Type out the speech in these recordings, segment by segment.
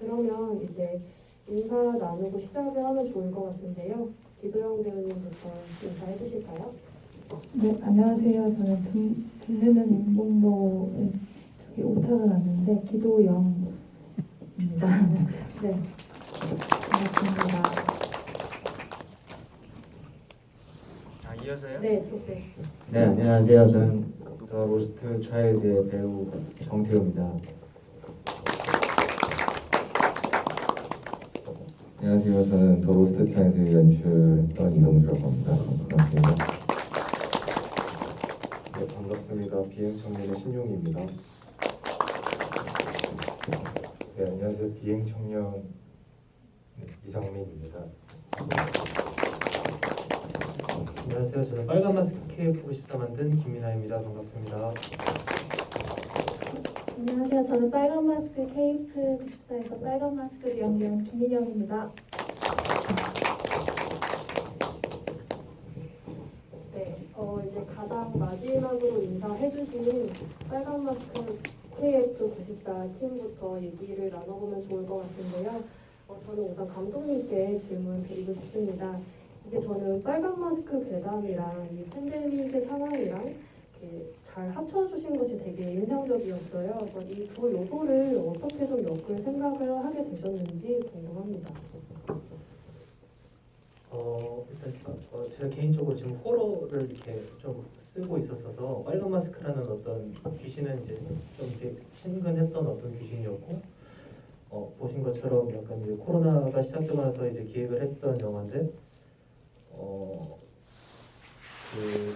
그러면 이제 인사 나누고 시작을 하면 좋을 것 같은데요. 기도영 배우님부터 인사해 주실까요? 네, 안녕하세요. 저는 듣는 인공모에 오타가 났는데 기도영입니다. 네, 반갑습니다. 이어서요? 네, 좋대. 네, 안녕하세요. 저는 더 로스트 차일드의 배우 정태우입니다. 안녕하세요. 저는 더 로스트 차일드 연출했던 이동주라고 합니다. 반갑습니다. 네, 반갑습니다. 비행청년의 신용입니다. 네, 안녕하세요. 비행청년 이상민입니다. 안녕하세요. 저는 빨간 마스크 KF94 만든 김민아입니다. 반갑습니다. 안녕하세요. 저는 빨간 마스크 KF94에서 빨간 마스크를 연기한 김민영입니다. 네, 이제 가장 마지막으로 인사해 주신 빨간 마스크 KF94 팀부터 얘기를 나눠보면 좋을 것 같은데요. 저는 우선 감독님께 질문 드리고 싶습니다. 이게 저는 빨간 마스크 괴담이랑 이 팬데믹의 상황이랑 이렇게 잘 합쳐주신 것이 되게 인상적이었어요. 이 두 요소를 어떻게 좀 엮을 생각을 하게 되셨는지 궁금합니다. 일단 제가 개인적으로 지금 호러를 이렇게 좀 쓰고 있었어서 빨간 마스크라는 어떤 귀신은 이제 좀 이렇게 친근했던 어떤 귀신이었고 보신 것처럼 약간 이제 코로나가 시작되고 나서 이제 기획을 했던 영화인데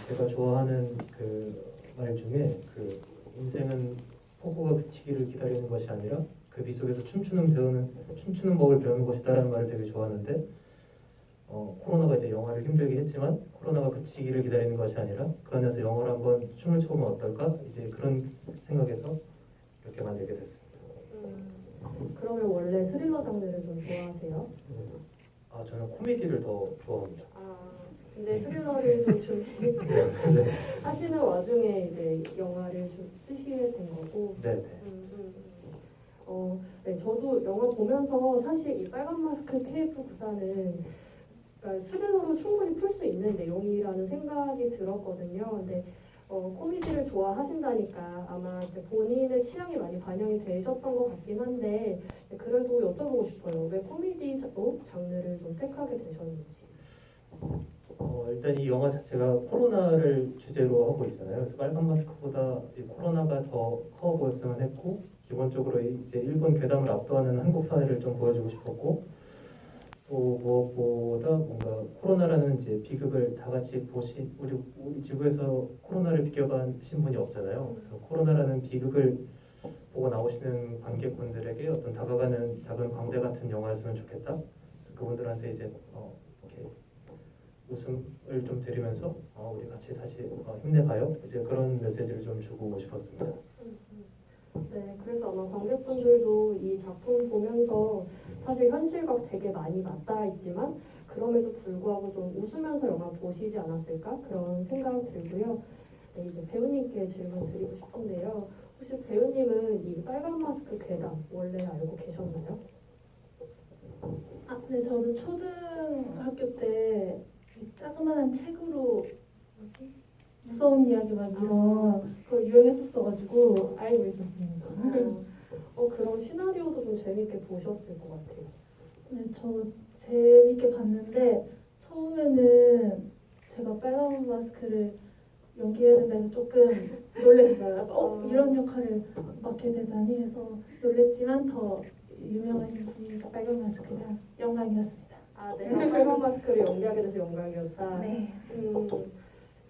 제가 좋아하는 그 말 중에 그 인생은 폭우가 그치기를 기다리는 것이 아니라 그 비 속에서 춤추는 법을 배우는 것이다라는 말을 되게 좋아하는데 코로나가 이제 영화를 힘들게 했지만 코로나가 그치기를 기다리는 것이 아니라 그 안에서 영화를 한번 춤을 춰보면 어떨까? 이제 그런 생각에서 이렇게 만들게 됐습니다. 그러면 원래 스릴러 장르를 좀 좋아하세요? 저는 코미디를 더 좋아합니다. 근데 스릴러를 좀 하시는 와중에 이제 영화를 좀 쓰시게 된 거고. 네. 네, 저도 영화 보면서 사실 이 빨간 마스크 KF94는 그러니까 스릴러로 충분히 풀 수 있는 내용이라는 생각이 들었거든요. 근데 코미디를 좋아하신다니까 아마 이제 본인의 취향이 많이 반영이 되셨던 것 같긴 한데 그래도 여쭤보고 싶어요. 왜 코미디 장르를 좀 택하게 되셨는지. 일단 이 영화 자체가 코로나를 주제로 하고 있잖아요. 그래서 빨간 마스크보다 이 코로나가 더 커 보였으면 했고 기본적으로 이제 일본 괴담을 압도하는 한국 사회를 좀 보여주고 싶었고 또 무엇보다 뭔가 코로나라는 이제 비극을 다 같이 우리 지구에서 코로나를 비껴가신 분이 없잖아요. 그래서 코로나라는 비극을 보고 나오시는 관객분들에게 어떤 다가가는 작은 광대 같은 영화였으면 좋겠다. 그래서 그분들한테 이제 이렇게 웃음을 좀 드리면서 우리 같이 다시 힘내봐요. 이제 그런 메시지를 좀 주고 싶었습니다. 네, 그래서 아마 관객분들도 이 작품 보면서 사실 현실과 되게 많이 맞닿아 있지만 그럼에도 불구하고 좀 웃으면서 영화 보시지 않았을까 그런 생각 들고요. 네, 이제 배우님께 질문 드리고 싶은데요. 혹시 배우님은 이 빨간 마스크 괴담 원래 알고 계셨나요? 네, 저는 초등학교 때 자그마한 책으로 무서운 이야기만 이런 거 유행했었어가지고 알고 있었습니다. 그럼 시나리오도 좀 재밌게 보셨을 것 같아요. 네, 저 재밌게 봤는데 처음에는 제가 빨간 마스크를 연기해야 된다해서 조금 놀랐어요. 이런 역할을 맡게 되다니 해서 놀랬지만 더 유명하신 분이니까 빨간 마스크가 영광이었습니다. 내가 빨간 마스크를 연기하게 돼서 영광이었다. 네.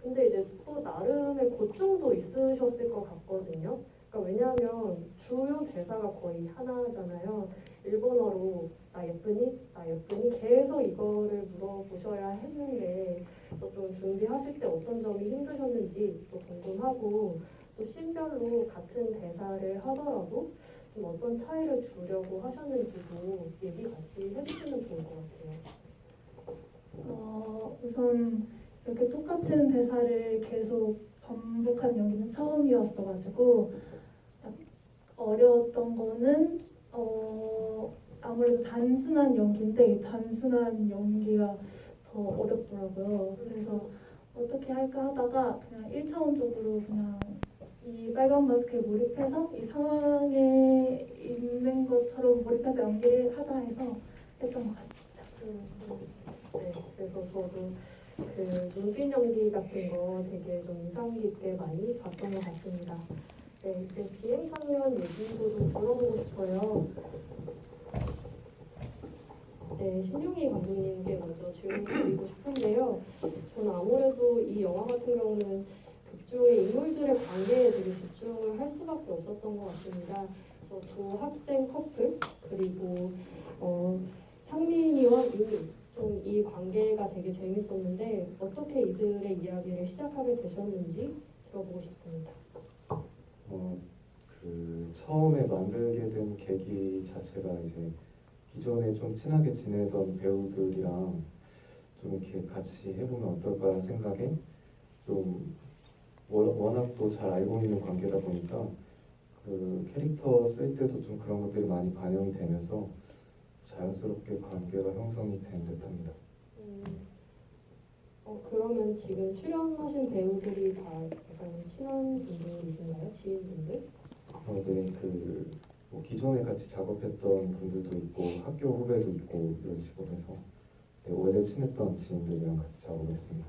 근데 이제 또 나름의 고충도 있으셨을 것 같거든요. 그러니까 왜냐하면 주요 대사가 거의 하나잖아요. 일본어로 나 예쁘니? 나 예쁘니? 계속 이거를 물어보셔야 했는데 좀 준비하실 때 어떤 점이 힘드셨는지 또 궁금하고 또 씬별로 같은 대사를 하더라도 좀 어떤 차이를 주려고 하셨는지도 얘기 같이 해주시면 좋을 것 같아요. 우선 이렇게 똑같은 대사를 계속 반복하는 연기는 처음이었어가지고 어려웠던 거는 되게 단순한 연기인데 이 단순한 연기가 더 어렵더라고요. 그래서 어떻게 할까 하다가 그냥 1차원적으로 그냥 이 빨간 마스크에 몰입해서 이 상황에 있는 것처럼 몰입해서 연기를 하자 해서 했던 것 같습니다. 네, 그래서 저도 그 눈빛 연기 같은 거 되게 좀 인상 깊게 많이 봤던 것 같습니다. 네, 이제 비행청년 얘기도 좀 들어보고 싶어요. 네, 신용희 감독님께 먼저 질문 드리고 싶은데요. 저는 아무래도 이 영화 같은 경우는 극중의 인물들의 관계에 되게 집중을 할 수밖에 없었던 것 같습니다. 그래서 두 학생 커플 그리고 상민이와 유미 좀 이 관계가 되게 재밌었는데 어떻게 이들의 이야기를 시작하게 되셨는지 들어보고 싶습니다. 그 처음에 만들게 된 계기 자체가 이제 기존에 좀 친하게 지내던 배우들이랑 좀 이렇게 같이 해보면 어떨까라는 생각에 좀 워낙 또 잘 알고 있는 관계다 보니까 그 캐릭터 쓸 때도 좀 그런 것들이 많이 반영이 되면서 자연스럽게 관계가 형성이 된 듯합니다. 그러면 지금 출연하신 배우들이 다 약간 친한 분들이신가요? 지인분들? 네, 뭐 기존에 같이 작업했던 분들도 있고 학교 후배도 있고 이런 식으로 해서 네, 원래 친했던 지인들이랑 같이 작업을 했습니다.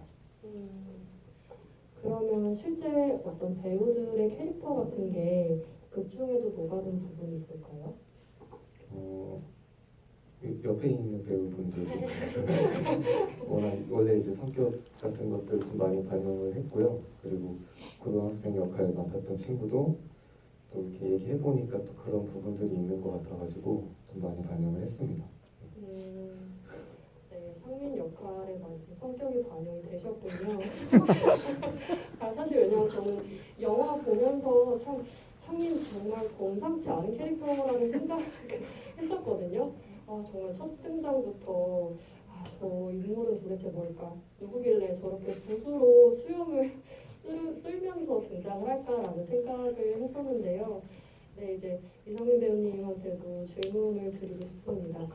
그러면 실제 어떤 배우들의 캐릭터 같은 게 극중에도 녹아든 부분이 있을까요? 옆에 있는 배우분들이 원래 이제 성격 같은 것들 좀 많이 반영을 했고요. 그리고 고등학생 역할 맡았던 친구도 또 이렇게 얘기해 보니까 또 그런 부분들이 있는 것 같아가지고 좀 많이 반영을 했습니다. 네, 상민 역할에 많이 성격이 반영이 되셨군요. 사실 왜냐면 저는 영화 보면서 참 상민 정말 범상치 않은 캐릭터라는 생각을 했었거든요. 정말 첫 등장부터 저 인물은 도대체 뭘까? 누구길래 저렇게 붓으로 수염을 쓸면서 등장을 할까라는 생각을 했었는데요. 네, 이제 이상민 배우님한테도 질문을 드리고 싶습니다.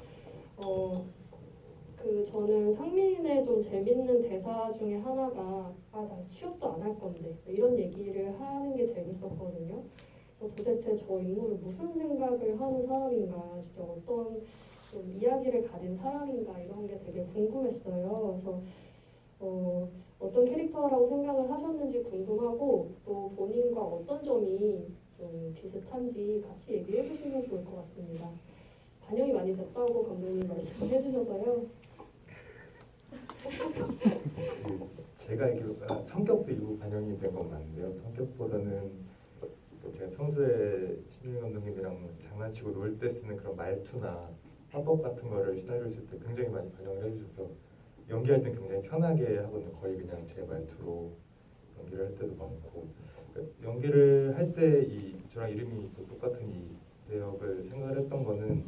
저는 상민의 좀 재밌는 대사 중에 하나가 나 취업도 안 할 건데 이런 얘기를 하는 게 재밌었거든요. 그래서 도대체 저 인물은 무슨 생각을 하는 사람인가, 진짜 어떤 좀 이야기를 가진 사람인가 이런 게 되게 궁금했어요. 그래서 어떤 캐릭터라고 생각을 하셨는지 궁금하고 또 본인과 어떤 점이 좀 비슷한지 같이 얘기해 주시면 좋을 것 같습니다. 반영이 많이 됐다고 감독님 말씀해 주셔서요. 제가 알기로 성격도 일부 반영이 된 건 맞는데요. 성격보다는 제가 평소에 신윤 감독님이랑 장난치고 놀 때 쓰는 그런 말투나 화법 같은 거를 시나리오 쓸 때 굉장히 많이 반영을 해주셔서 연기할 때 굉장히 편하게 하거든요. 거의 그냥 제 말투로 연기를 할 때도 많고 연기를 할 때 저랑 이름이 또 똑같은 이 배역을 생각을 했던 거는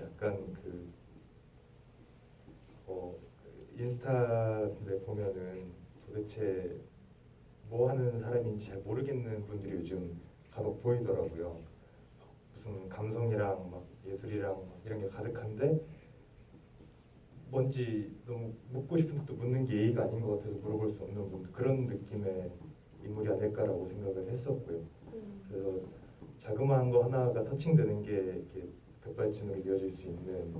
약간 인스타에 보면은 도대체 뭐 하는 사람인지 잘 모르겠는 분들이 요즘 간혹 보이더라고요. 무슨 감성이랑 막 예술이랑 막 이런 게 가득한데 뭔지 너무 묻고 싶은 것도 묻는 게 예의가 아닌 것 같아서 물어볼 수 없는 그런 느낌의 인물이 아닐까라고 생각을 했었고요. 그래서 자그마한 거 하나가 터칭되는 게 이렇게 백발진으로 이어질 수 있는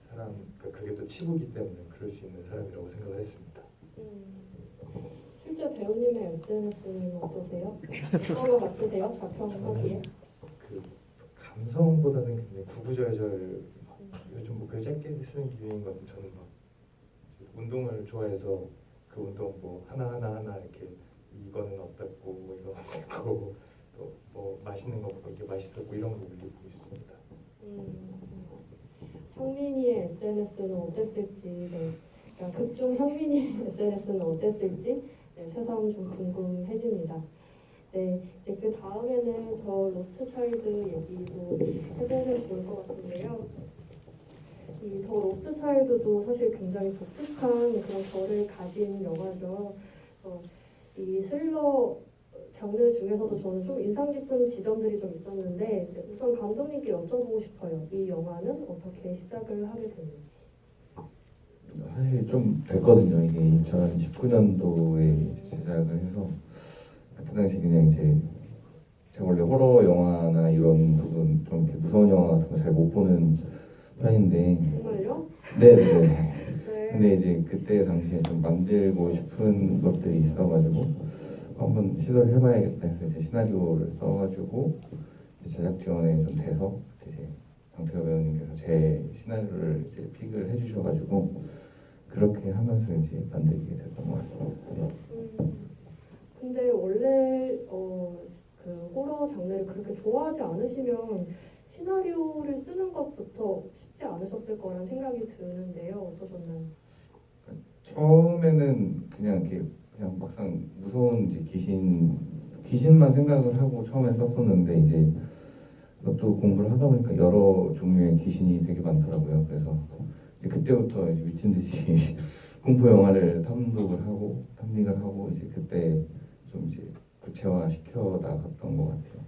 사람, 그게 또 치부기 때문에 그럴 수 있는 사람이라고 생각을 했습니다. 실제 배우님의 SNS는 어떠세요? 그런 거 같으세요? 작품하기에? 감성보다는 굉장히 구구절절 요즘 뭐 글 짧게 쓰는 기분인 것 같아요. 저는 막 운동을 좋아해서 그 운동 뭐 하나 이렇게 이거는 어떻고 뭐 이거 어떻고 또 뭐 맛있는 거 이게 맛있었고 이런 거 올리고 있습니다. 상민이의 SNS는 어땠을지, 그러니까 극중 상민이의 SNS는 어땠을지 새삼 좀 궁금해집니다. 네, 이제 그 다음에는 더 로스트 차일드 얘기도 해보면 좋을 것 같은데요. 이 더 로스트 차일드도 사실 굉장히 독특한 그런 결을 가진 영화죠. 이 스릴러 장르 중에서도 저는 좀 인상 깊은 지점들이 좀 있었는데 이제 우선 감독님께 여쭤보고 싶어요. 이 영화는 어떻게 시작을 하게 됐는지. 사실 좀 됐거든요. 이게 2019년도에 제작을 해서 그때 당시 그냥 이제 제가 원래 호러 영화나 이런 부분 좀 이렇게 무서운 영화 같은 거 잘 못 보는 편인데 정말요? 네네네. 네. 근데 이제 그때 당시에 좀 만들고 싶은 것들이 있어가지고 한번 시도를 해봐야겠다 해서 이제 시나리오를 써가지고 이제 제작 지원에 좀 돼서 이제 강태호 배우님께서 제 시나리오를 이제 픽을 해주셔가지고 그렇게 하면서 이제 만들게 됐던 것 같습니다. 근데 원래 그 호러 장르를 그렇게 좋아하지 않으시면 시나리오를 쓰는 것부터 쉽지 않으셨을 거란 생각이 드는데요. 어떠셨나요? 처음에는 그냥 이렇게 그냥 막상 무서운 이제 귀신만 생각을 하고 처음에 썼었는데 이제 이것도 공부를 하다 보니까 여러 종류의 귀신이 되게 많더라고요. 그래서 이제 그때부터 이제 미친 듯이 공포 영화를 탐닉을 하고 이제 그때 좀 이제 구체화 시켜 나갔던 것 같아요.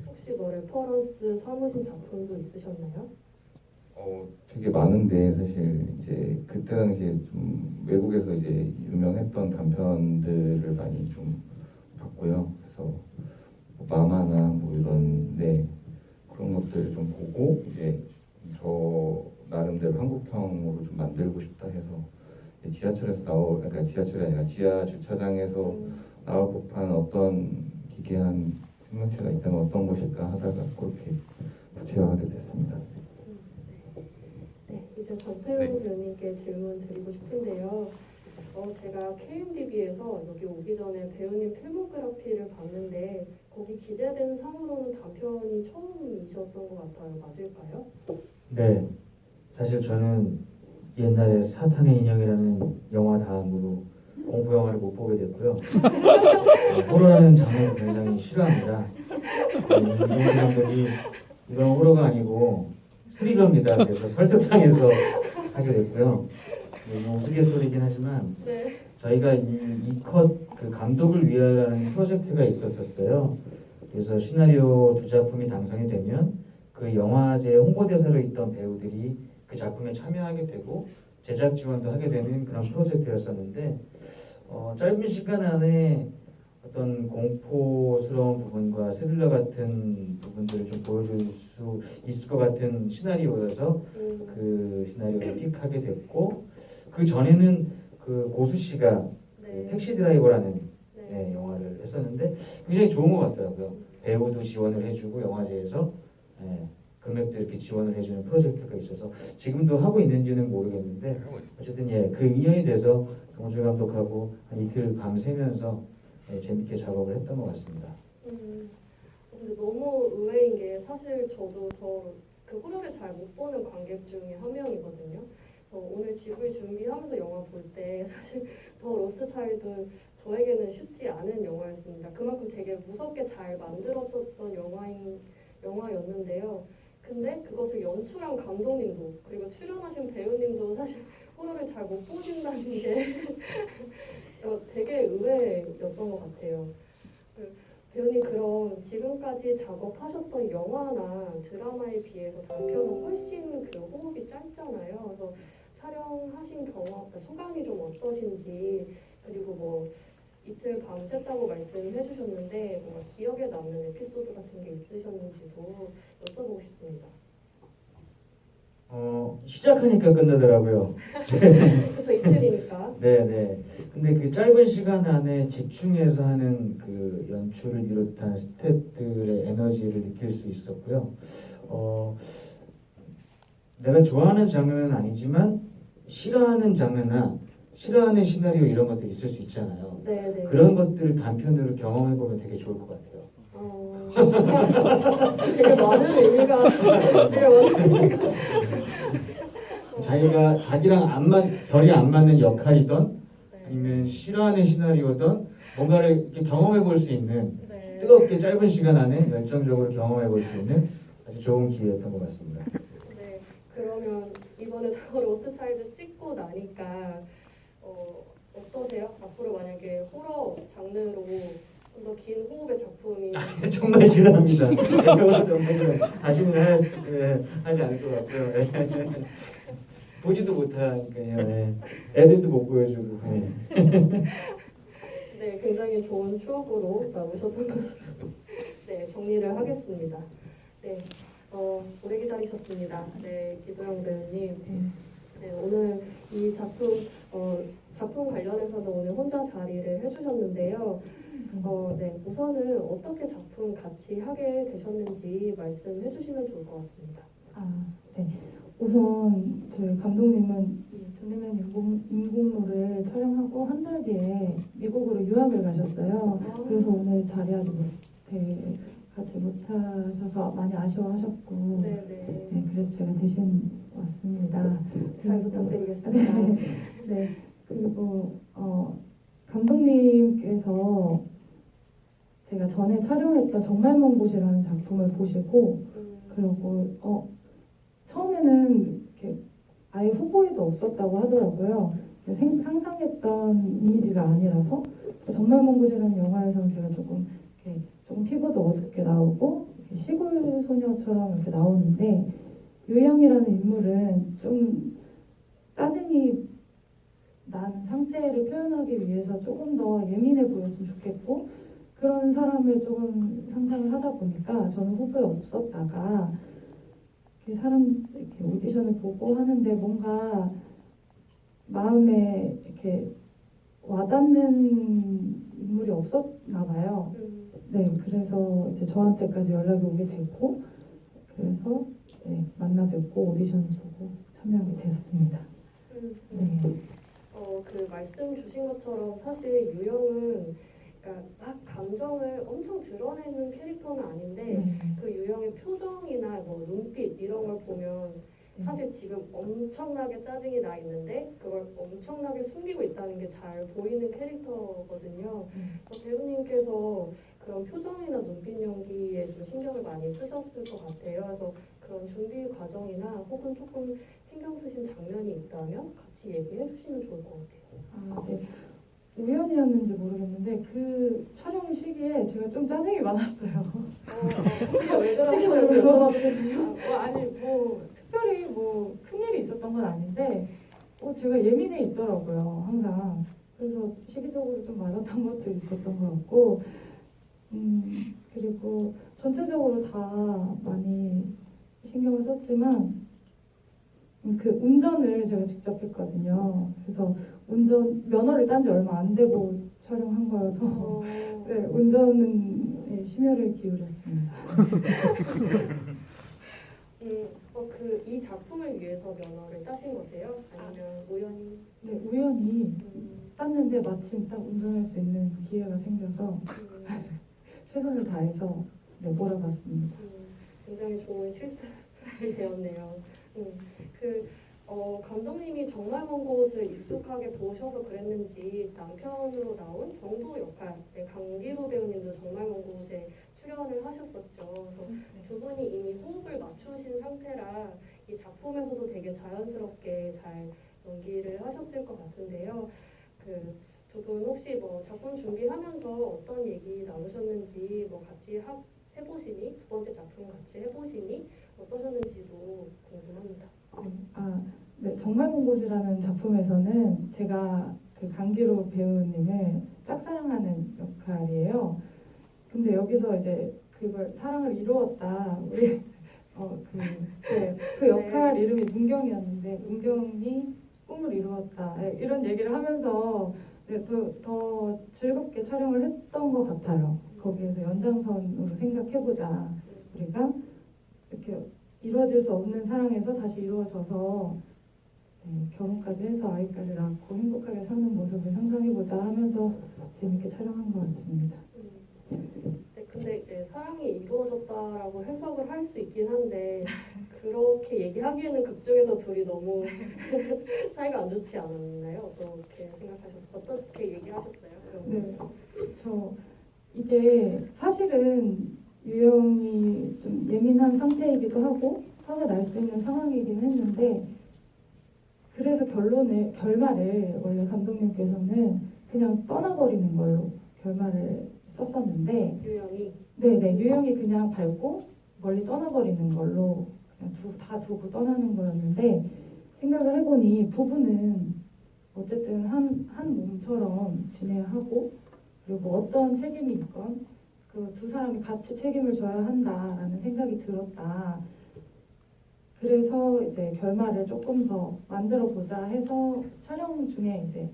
혹시 뭐 레퍼런스 삼으신 작품도 있으셨나요? 되게 많은데 사실 이제 그때 당시에 좀 외국에서 이제 유명했던 단편들을 많이 좀 봤고요. 그래서 뭐 마마나 뭐 이런 그런 것들을 좀 보고 이제 저 나름대로 한국형으로 좀 만들고 싶다 해서 그러니까 지하철이 아니라 지하 주차장에서 나올 법한 어떤 기괴한 생명체가 있다면 어떤 것일까 하다가 그렇게 구체화하게 됐습니다. 네, 이제 전태우 배우님께 질문 드리고 싶은데요. 제가 KMDB에서 여기 오기 전에 배우님 필모그래피를 봤는데 거기 기재된 상으로는 단편이 처음이셨던 것 같아요. 맞을까요? 네, 사실 저는 옛날에 사탄의 인형이라는 영화 다음으로 공포 영화를 못 보게 됐고요. 호러라는 장르를 굉장히 싫어합니다. 이종수 감독이 이건 호러가 아니고 스리러입니다. 그래서 설득당해서 하게 됐고요. 뭐 우스갯소리긴 하지만 네. 저희가 이컷 그 감독을 위하여라는 프로젝트가 있었어요. 그래서 시나리오 2작품이 당선이 되면 그 영화제 홍보대사로 있던 배우들이 그 작품에 참여하게 되고 제작 지원도 하게 되는 그런 프로젝트였었는데 짧은 시간 안에 어떤 공포스러운 부분과 스릴러 같은 부분들을 좀 보여줄 수 있을 것 같은 시나리오여서 그 시나리오를 픽하게 됐고 그 전에는 그 고수 씨가 그 택시 드라이버라는 영화를 했었는데 굉장히 좋은 것 같더라고요. 배우도 지원을 해주고 영화제에서 금액도 이렇게 지원을 해주는 프로젝트가 있어서 지금도 하고 있는지는 모르겠는데 어쨌든 그 인연이 돼서 정우주 감독하고 한 이틀 밤 새면서 재밌게 작업을 했던 것 같습니다. 근데 너무 의외인 게 사실 저도 그 호러를 잘 못 보는 관객 중에 한 명이거든요. 오늘 GV 준비하면서 영화 볼 때 사실 더 로스트 차일드 저에게는 쉽지 않은 영화였습니다. 그만큼 되게 무섭게 잘 만들어졌던 영화였는데요. 근데 그것을 연출한 감독님도 그리고 출연하신 배우님도 사실 호러를 잘 못 보신다는 게 되게 의외였던 것 같아요. 배우님 그럼 지금까지 작업하셨던 영화나 드라마에 비해서 단편은 훨씬 그 호흡이 짧잖아요. 그래서 촬영하신 소감이 좀 어떠신지 그리고 뭐 이틀 밤샜다고 말씀해 주셨는데 뭔가 기억에 남는 에피소드 같은 게 있으셨는지도 여쭤보고 싶습니다. 시작하니까 끝나더라고요. 그렇죠, 이틀이니까. 네네. 근데 그 짧은 시간 안에 집중해서 하는 그 연출을 비롯한 스태프들의 에너지를 느낄 수 있었고요. 내가 좋아하는 장르는 아니지만 싫어하는 장르나 싫어하는 시나리오 이런 것들이 있을 수 있잖아요. 네네. 그런 것들을 단편으로 경험해보면 되게 좋을 것 같아요. 되게 많은 의미가 자기가 별이 안 맞는 역할이던 아니면 싫어하는 시나리오든 뭔가를 이렇게 경험해볼 수 있는 뜨겁게 짧은 시간 안에 열정적으로 경험해볼 수 있는 아주 좋은 기회였던 것 같습니다. 네, 그러면 이번에 더 로스트 차일드 찍고 나니까 어떠세요? 앞으로 만약에 호러 장르로 좀 더 긴 호흡의 작품이 정말 싫어합니다. 이거 정말 싫어요. 다시는 하지 않을 것 같고요. 보지도 못하니까요. 네. 애들도 못 보여주고. 네. 네, 굉장히 좋은 추억으로 남으셨던 것으로 네, 정리를 하겠습니다. 네, 오래 기다리셨습니다. 네, 기도영 배우님. 네, 오늘 이 작품 관련해서는 오늘 혼자 자리를 해주셨는데요. 네, 우선은 어떻게 작품 같이 하게 되셨는지 말씀해 주시면 좋을 것 같습니다. 네. 우선 저희 감독님은 이 둘리맨 인공로를 촬영하고 한 달 뒤에 미국으로 유학을 가셨어요. 그래서 오늘 자리하지 못해 같이 못하셔서 많이 아쉬워하셨고, 네. 네, 그래서 제가 대신 왔습니다. 잘 부탁드리겠습니다. 네. 그리고 감독님께서 제가 전에 촬영했던 정말 먼 곳이라는 작품을 보시고, 그리고 처음에는 이렇게 아예 후보에도 없었다고 하더라고요. 상상했던 이미지가 아니라서 정말 먼 곳이라는 영화에서는 제가 조금 피부도 어둡게 나오고 이렇게 시골 소녀처럼 이렇게 나오는데, 유영이라는 인물은 좀 짜증이 난 상태를 표현하기 위해서 조금 더 예민해 보였으면 좋겠고, 그런 사람을 조금 상상을 하다 보니까 저는 후보에 없었다가 이렇게 오디션을 보고 하는데 뭔가 마음에 이렇게 와닿는 인물이 없었나 봐요. 네, 그래서 이제 저한테까지 연락이 오게 됐고, 그래서 만나 뵙고 오디션을 보고 참여하게 되었습니다. 네. 그 말씀 주신 것처럼 사실 유영은 그러니까 막 감정을 엄청 드러내는 캐릭터는 아닌데 그 유영의 표정이나 뭐 눈빛 이런 걸 보면 사실 지금 엄청나게 짜증이 나 있는데 그걸 엄청나게 숨기고 있다는 게 잘 보이는 캐릭터거든요. 그래서 배우님께서 그런 표정이나 눈빛 연기에 좀 신경을 많이 쓰셨을 것 같아요. 그래서 그런 준비 과정이나 혹은 조금 신경 쓰신 장면이 있다면 같이 얘기해 주시면 좋을 것 같아요. 네. 우연이었는지 모르겠는데 그 촬영 시기에 제가 좀 짜증이 많았어요. 혹시 왜 시기를 그러셨는지 여쭤봐도 되나요? 아니 특별히 큰일이 있었던 건 아닌데 제가 예민해 있더라고요, 항상. 그래서 시기적으로 좀 맞았던 것도 있었던 것 같고, 그리고 전체적으로 다 많이 신경을 썼지만 그 운전을 제가 직접 했거든요. 그래서 면허를 딴 지 얼마 안 되고 촬영한 거여서 네, 운전은 심혈을 기울였습니다. 이 작품을 위해서 면허를 따신 거세요? 아니면 우연히? 네, 우연히 땄는데 마침 딱 운전할 수 있는 기회가 생겨서 최선을 다해서 몰아봤습니다. 굉장히 좋은 실습이 되었네요. 감독님이 정말 먼 곳을 익숙하게 보셔서 그랬는지 남편으로 나온 정도 역할, 강기로 배우님도 정말 먼 곳에 출연을 하셨었죠. 그래서 두 분이 이미 호흡을 맞추신 상태라 이 작품에서도 되게 자연스럽게 잘 연기를 하셨을 것 같은데요. 두 분 혹시 작품 준비하면서 어떤 얘기 나누셨는지 같이 해보시니 두 번째 작품 같이 해보시니 어떠셨는지도 궁금합니다. 네, 정말 먼 곳이라는 작품에서는 제가 그 강기로 배우님을 짝사랑하는 역할이에요. 근데 여기서 이제 그걸 사랑을 이루었다. 우리 그 역할 이름이 문경이었는데 문경이 꿈을 이루었다. 이런 얘기를 하면서 더 즐겁게 촬영을 했던 것 같아요. 거기에서 연장선으로 생각해보자. 우리가 이렇게 이루어질 수 없는 사랑에서 다시 이루어져서 결혼까지 해서 아이까지 낳고 행복하게 사는 모습을 상상해보자 하면서 재밌게 촬영한 것 같습니다. 네, 근데 이제 사랑이 이루어졌다라고 해석을 할 수 있긴 한데 그렇게 얘기하기에는 극 중에서 둘이 너무 사이가 안 좋지 않았나요? 어떻게 얘기하셨어요? 네, 이게 사실은 유영이 좀 예민한 상태이기도 하고 화가 날 수 있는 상황이긴 했는데, 그래서 결말을 원래 감독님께서는 그냥 떠나버리는 걸로 결말을 썼었는데 유형이 네네 유형이 그냥 밟고 멀리 떠나버리는 걸로 그냥 다 두고 떠나는 거였는데 생각을 해보니 부부는 어쨌든 한 몸처럼 지내야 하고 그리고 어떤 책임이 있건 그 두 사람이 같이 책임을 져야 한다라는 생각이 들었다. 그래서 이제 결말을 조금 더 만들어 보자 해서 촬영 중에 이제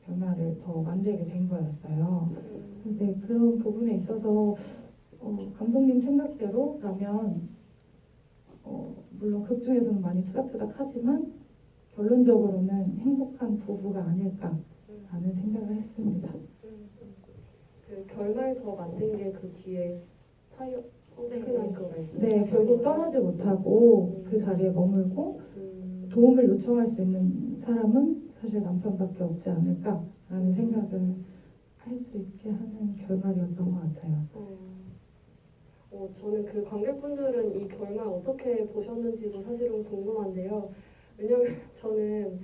결말을 더 만들게 된 거였어요. 근데 그런 부분에 있어서 감독님 생각대로라면 물론 극 중에서는 많이 투닥투닥하지만 결론적으로는 행복한 부부가 아닐까라는 생각을 했습니다. 그 결말 더 만든 게 그 뒤에 타이어 흔한 그 말씀. 네, 결국 떠나지 못하고 그 자리에 머물고 도움을 요청할 수 있는 사람은 사실 남편밖에 없지 않을까라는 생각을 할 수 있게 하는 결말이었던 것 같아요. 저는 그 관객분들은 이 결말 어떻게 보셨는지도 사실은 궁금한데요. 왜냐면 저는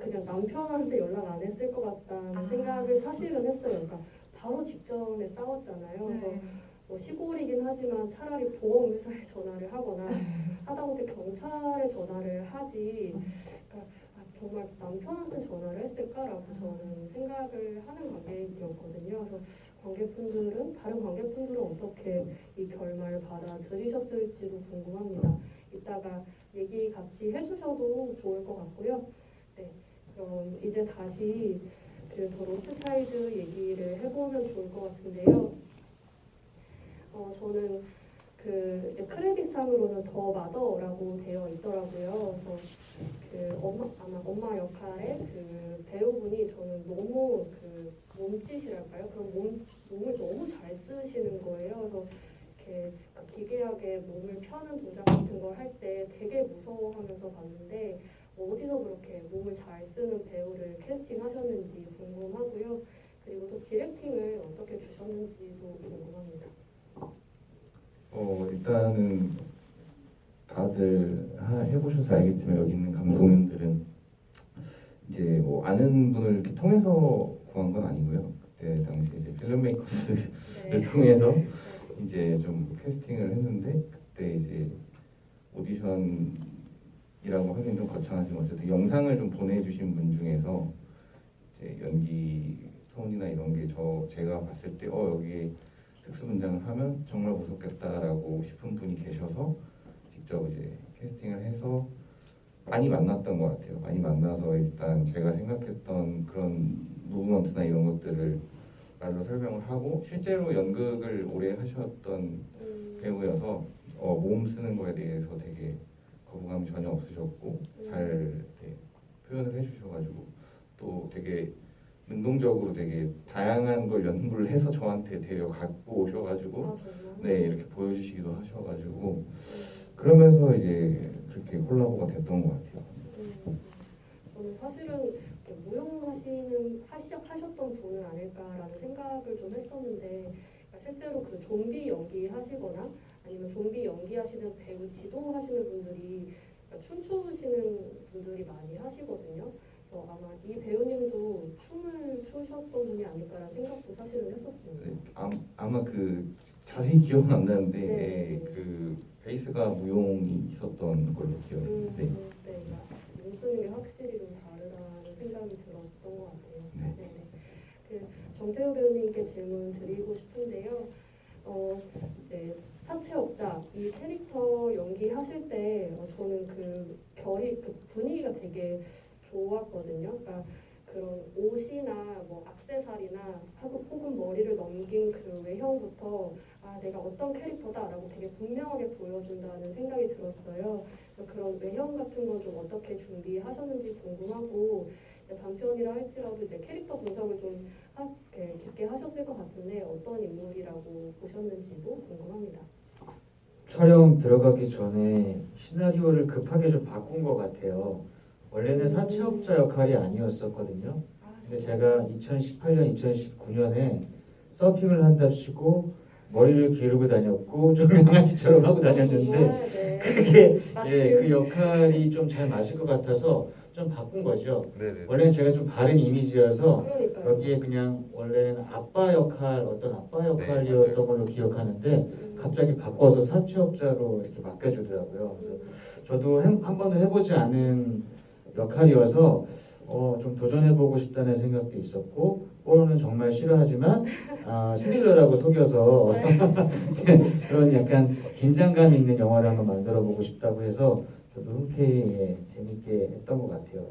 그냥 남편한테 연락 안 했을 것 같다는 생각을 사실은 했어요. 그러니까 바로 직전에 싸웠잖아요. 그래서 뭐 시골이긴 하지만 차라리 보험회사에 전화를 하거나 하다못해 경찰에 전화를 하지. 그러니까 정말 남편한테 전화를 했을까라고 저는 생각을 하는 관객이었거든요. 그래서 다른 관객분들은 어떻게 이 결말을 받아들이셨을지도 궁금합니다. 이따가 얘기 같이 해주셔도 좋을 것 같고요. 네, 그럼 이제 다시 그 더 로스트 차일드 얘기를 해보면 좋을 것 같은데요. 저는 그 이제 크레딧상으로는 더 마더라고 되어 있더라고요. 그래서 그 엄마 역할의 그 배우분이 저는 너무 그 몸짓이랄까요? 그런 몸을 너무 잘 쓰시는 거예요. 그래서 이렇게 기괴하게 몸을 펴는 동작 같은 걸 할 때 되게 무서워하면서 봤는데 어디서 그렇게 몸을 잘 쓰는 배우를 캐스팅하셨는지 궁금하고요. 그리고 또 디렉팅을 어떻게 주셨는지도 궁금합니다. 일단은 다들 해보셔서 알겠지만 여기 있는 감독님들은 이제 뭐 아는 분을 이렇게 통해서 구한 건 아니고요. 그때 당시 이제 필름메이커스를 통해서 이제 좀 캐스팅을 했는데 그때 이제 오디션이라고 하기엔 좀 거창하지만 어쨌든 영상을 좀 보내주신 분 중에서 이제 연기 톤이나 이런 게 제가 봤을 때 여기 특수 분장을 하면 정말 무섭겠다라고 싶은 분이 계셔서 직접 이제 캐스팅을 해서 많이 만났던 것 같아요. 많이 만나서 일단 제가 생각했던 그런 무브먼트나 이런 것들을 말로 설명을 하고 실제로 연극을 오래 하셨던 배우여서 몸 쓰는 거에 대해서 되게 거부감이 전혀 없으셨고 잘 이렇게 표현을 해주셔가지고 또 되게 능동적으로 되게 다양한 걸 연구를 해서 저한테 데려갖고 오셔가지고 네 이렇게 보여주시기도 하셔가지고 그러면서 이제 그렇게 콜라보가 됐던 것 같아요. 저는 사실은 하셨던 분은 아닐까라는 생각을 좀 했었는데 실제로 그 좀비 연기 하시거나 아니면 좀비 연기하시는 배우 지도하시는 분들이 춤추시는 분들이 많이 하시거든요. 그래서 아마 이 배우님도 춤을 추셨던 분이 아닐까라는 생각도 사실은 했었습니다. 네, 아마 그 자세히 기억은 안 나는데 네. 그 베이스가 무용이 있었던 걸로 기억이 네. 몸 쓰는 게 확실히 좀 다르다는 생각이 들었던 것 같아요. 네. 그 정태우 배우님께 질문 드리고 싶은데요. 이제 사채업자 이 캐릭터 연기하실 때 저는 그 분위기가 되게 좋았거든요. 그러니까 그런 옷이나 뭐 액세서리나 혹은 머리를 넘긴 그 외형부터 내가 어떤 캐릭터다라고 되게 분명하게 보여준다는 생각이 들었어요. 그런 외형 같은 건 좀 어떻게 준비하셨는지 궁금하고 단편이라 할지라도 이제 캐릭터 분석을 좀 깊게 하셨을 것 같은데 어떤 인물이라고 보셨는지도 궁금합니다. 촬영 들어가기 전에 시나리오를 급하게 좀 바꾼 것 같아요. 원래는 사채업자 역할이 아니었었거든요. 근데 제가 2018년, 2019년에 서핑을 한답시고 머리를 기르고 다녔고 좀 양아치처럼 하고 다녔는데 그게 그 역할이 좀 잘 맞을 것 같아서 좀 바꾼 거죠. 네네. 원래는 제가 좀 바른 이미지여서 그러니까요. 여기에 그냥 원래는 아빠 역할, 어떤 아빠 역할이었던 걸로 기억하는데 갑자기 바꿔서 사채업자로 이렇게 바뀌어주더라고요. 그래서 저도 한 번도 해보지 않은 역할이어서 좀 도전해보고 싶다는 생각도 있었고, 포로는 정말 싫어하지만 스릴러라고 속여서 그런 약간 긴장감 있는 영화를 한번 만들어보고 싶다고 해서 저도 흔쾌히 재밌게 했던 것 같아요.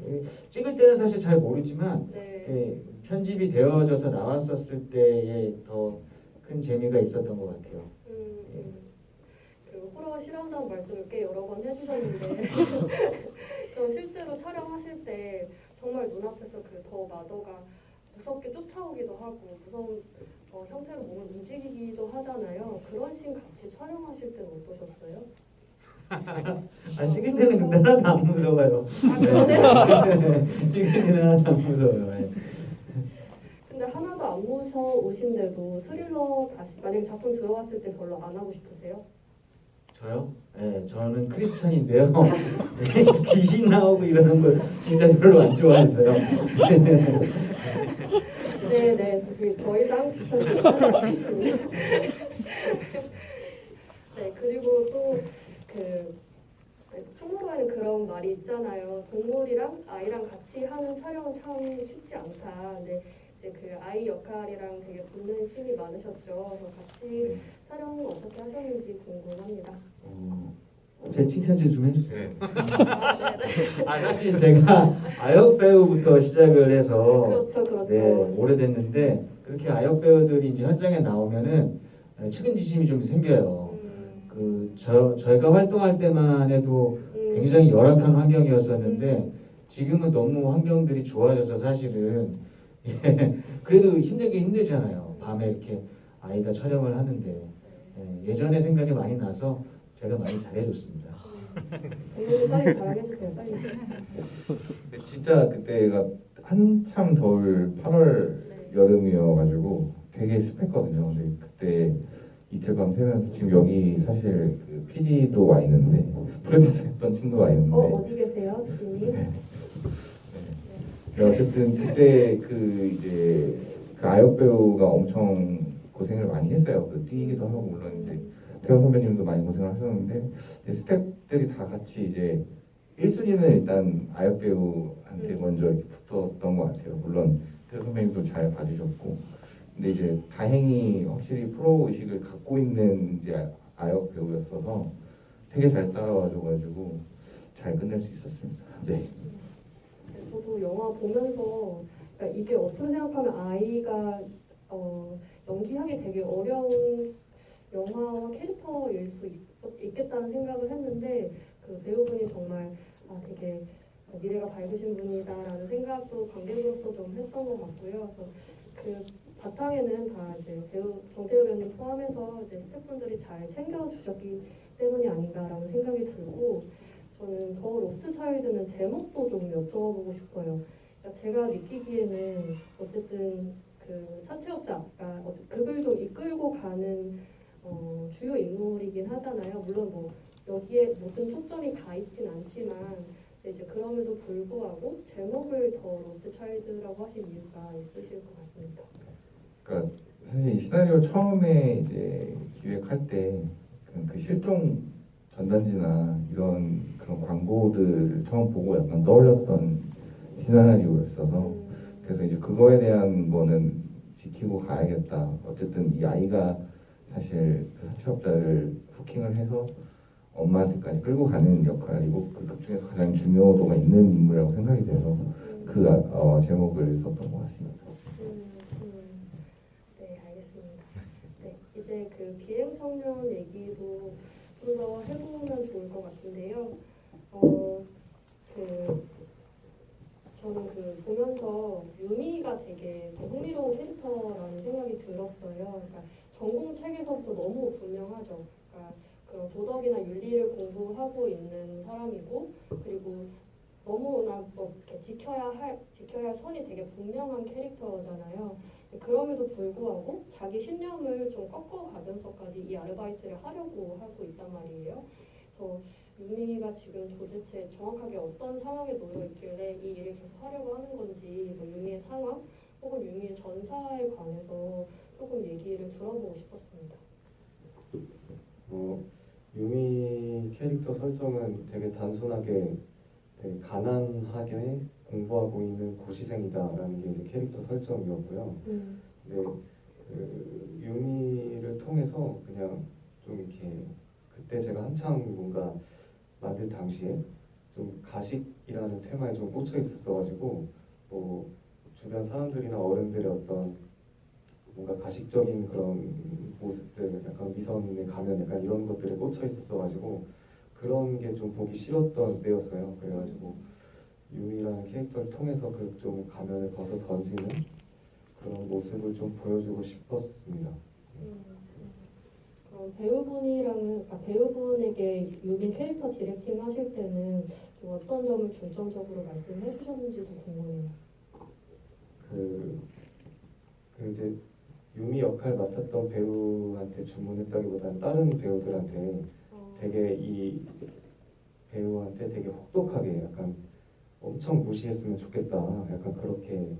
찍을 때는 사실 잘 모르지만 네. 편집이 되어져서 나왔었을 때에 더 큰 재미가 있었던 것 같아요. 그 호러 싫어한다는 말씀을 꽤 여러 번 해주셨는데 저 실제로 촬영하실 때 정말 눈앞에서 그 더 마더가 무섭게 쫓아오기도 하고 무서운 형태로 몸을 움직이기도 하잖아요. 그런 씬 같이 촬영하실 때는 어떠셨어요? 찍을 때는 근데 하나도 안 무서워요. 찍을 때는 하나도 안 무서워요. 네. 근데 하나도 안 무서우신데도 스릴러 다시 만약에 작품 들어왔을 때 별로 안 하고 싶으세요? 저요? 네, 저는 크리스찬인데요. 귀신 나오고 이러는 걸 진짜 별로 안 좋아해서요. 네네, 더 이상 비슷하지 않겠습니다. 네, 그리고 또 충무로에는 그런 말이 있잖아요. 동물이랑 아이랑 같이 하는 촬영은 참 쉽지 않다. 근데 이제 그 아이 역할이랑 되게 붙는 씬이 많으셨죠. 그래서 같이 촬영은 어떻게 하셨는지 궁금합니다. 제 칭찬 좀 해주세요. 네. 사실 제가 아역 배우부터 시작을 해서 그렇죠, 그렇죠. 네, 오래됐는데 그렇게 아역 배우들이 이제 현장에 나오면은 측은지심이 좀 생겨요. 저희가 활동할 때만 해도 굉장히 열악한 환경이었었는데 지금은 너무 환경들이 좋아져서 사실은 그래도 힘들긴 힘들잖아요. 밤에 이렇게 아이가 촬영을 하는데 예전에 생각이 많이 나서 제가 많이 잘해줬습니다. 오늘 빨리 자랑해주세요, 빨리. 근데 진짜 그때가 한참 더울 8월 네. 여름이어가지고 되게 습했거든요. 근데 그때 이틀밤 새면서 지금 여기 사실 그 PD도 와 있는데 프로듀서 했던 친구가 와 있는데 어디 계세요, PD님? 네, 어쨌든 그때 이제 그 아역 배우가 엄청 고생을 많이 했어요. 뛰기도 하고 물론 이제 태호 선배님도 많이 고생을 하셨는데 스태프들이 다 같이 이제 1순위는 일단 아역 배우한테 먼저 이렇게 붙었던 것 같아요. 물론 태호 선배님도 잘 봐주셨고, 근데 이제 다행히 확실히 프로 의식을 갖고 있는 이제 아역 배우였어서 되게 잘 따라와줘가지고 잘 끝낼 수 있었습니다. 네. 저도 영화 보면서 그러니까 이게 어떻게 생각하면 아이가 연기하기 되게 어려운 영화와 캐릭터일 수 있겠다는 생각을 했는데 그 배우분이 정말 되게 미래가 밝으신 분이다라는 생각도 관객으로서 좀 했던 것 같고요. 그래서 그 바탕에는 다 이제 정태우 배우님 포함해서 이제 스태프분들이 잘 챙겨주셨기 때문이 아닌가라는 생각이 들고, 저는 더 로스트 차일드는 제목도 좀 여쭤보고 싶어요. 그러니까 제가 느끼기에는 어쨌든 그 사채업자가 극을 좀 이끌고 가는 주요 인물이긴 하잖아요. 물론 뭐 여기에 모든 초점이 가 있진 않지만 이제 그럼에도 불구하고 제목을 더 로스트 차일드라고 하신 이유가 있으실 것 같습니다. 그러니까 사실 이 시나리오 처음에 이제 기획할 때 그 실종 전단지나 이런 그런 광고들을 처음 보고 약간 떠올렸던 시나리오였어서 그래서 이제 그거에 대한 거는 지키고 가야겠다. 어쨌든 이 아이가 사실 그 사채업자를 후킹을 해서 엄마한테까지 끌고 가는 역할이고 그 극 중에서 가장 중요도가 있는 인물이라고 생각이 돼서 그 제목을 썼던 것 같습니다. 네, 알겠습니다. 네, 이제 그 비행 청년 얘기도 좀 더 해보면 좋을 것 같은데요. 저는 보면서 유미가 되게 흥미로운 캐릭터라는 생각이 들었어요. 그러니까 전공 책에서부터 너무 분명하죠. 그러니까 그런 도덕이나 윤리를 공부하고 있는 사람이고, 그리고 너무나 이렇게 지켜야 할 선이 되게 분명한 캐릭터잖아요. 그럼에도 불구하고 자기 신념을 좀 꺾어가면서까지 이 아르바이트를 하려고 하고 있단 말이에요. 그래서 유미가 지금 도대체 정확하게 어떤 상황에 놓여 있길래 이 일을 계속 하려고 하는 건지 뭐 유미의 상황 혹은 유미의 전사에 관해서 조금 얘기를 들어보고 싶었습니다. 유미 캐릭터 설정은 되게 단순하게 되게 가난하게 공부하고 있는 고시생이다라는 게 이제 캐릭터 설정이었고요. 근데 그 유미를 통해서 그냥 좀 이렇게 그때 제가 한창 뭔가 만들 당시에 좀 가식이라는 테마에 좀 꽂혀 있었어가지고 뭐 주변 사람들이나 어른들의 어떤 뭔가 가식적인 그런 모습들, 약간 미선에 가면 약간 이런 것들에 꽂혀 있었어가지고 그런 게 좀 보기 싫었던 때였어요. 그래가지고 유미라는 캐릭터를 통해서 그 좀 가면을 벗어 던지는 그런 모습을 좀 보여주고 싶었습니다. 그럼 배우분이랑은 배우분에게 유미 캐릭터 디렉팅 하실 때는 좀 어떤 점을 중점적으로 말씀해 주셨는지도 궁금해요. 그 이제 유미 역할 맡았던 배우한테 주문했다기보다는 다른 배우들한테 되게 이 배우한테 되게 혹독하게 약간 엄청 무시했으면 좋겠다. 약간 그렇게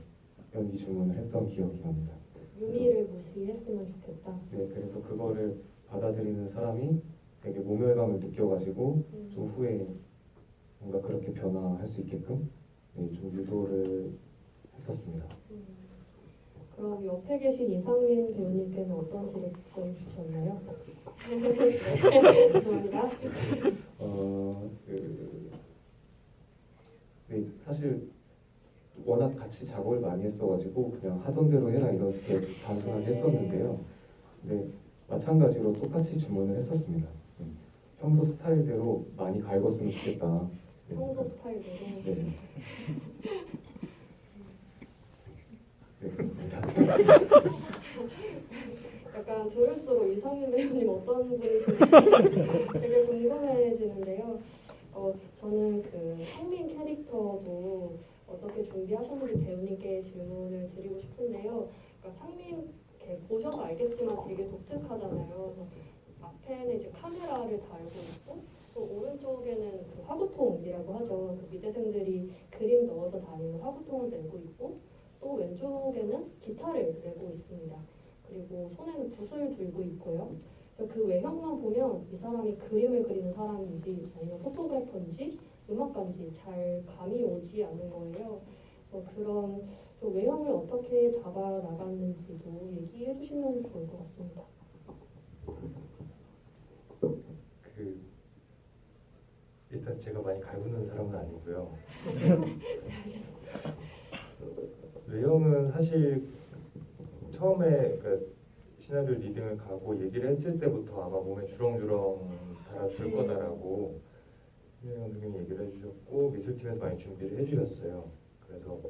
연기 주문을 했던 기억이 납니다. 유미를 무시했으면 좋겠다. 네, 그래서 그거를 받아들이는 사람이 되게 모멸감을 느껴가지고 좀 후에 뭔가 그렇게 변화할 수 있게끔 네, 좀 유도를 했었습니다. 그럼 옆에 계신 이상민 배우님께는 어떤 디렉션 주셨나요? 죄송합니다. 네, 사실 워낙 같이 작업을 많이 했어가지고 그냥 하던 대로 해라 이렇게 단순하게 했었는데요. 네, 마찬가지로 똑같이 주문을 했었습니다. 평소 스타일대로 많이 갈궜으면 좋겠다. 네, 평소 스타일대로. 네. 네, 그렇습니다. 약간 들을수록 이상민 배우님 어떤 분이신지 되게 궁금해지는데요. 저는 그 상민 캐릭터도 어떻게 준비하셨는지 배우님께 질문을 드리고 싶은데요. 그러니까 상민 이렇게 보셔서 알겠지만 되게 독특하잖아요. 그래서 앞에는 이제 카메라를 달고 있고 또 오른쪽에는 그 화구통이라고 하죠. 그 미대생들이 그림 넣어서 다니는 화구통을 메고 있고 또 왼쪽에는 기타를 메고 있습니다. 그리고 손에는 붓을 들고 있고요. 그래서 그 외형만 보면 이 사람이 그림을 그리는 사람인지 아니면 포토그래퍼인지 음악가인지 잘 감이 오지 않는 거예요. 그래서 그런 좀 외형을 어떻게 잡아 나갔는지도 얘기해 주시면 좋을 것 같습니다. 일단 제가 많이 갈구는 사람은 아니고요. 외형은 사실 처음에 시나리오 리딩을 가고 얘기를 했을 때부터 아마 몸에 주렁주렁 달아줄 거다라고 신혜영 감독님이 얘기를 해주셨고 미술팀에서 많이 준비를 해주셨어요. 그래서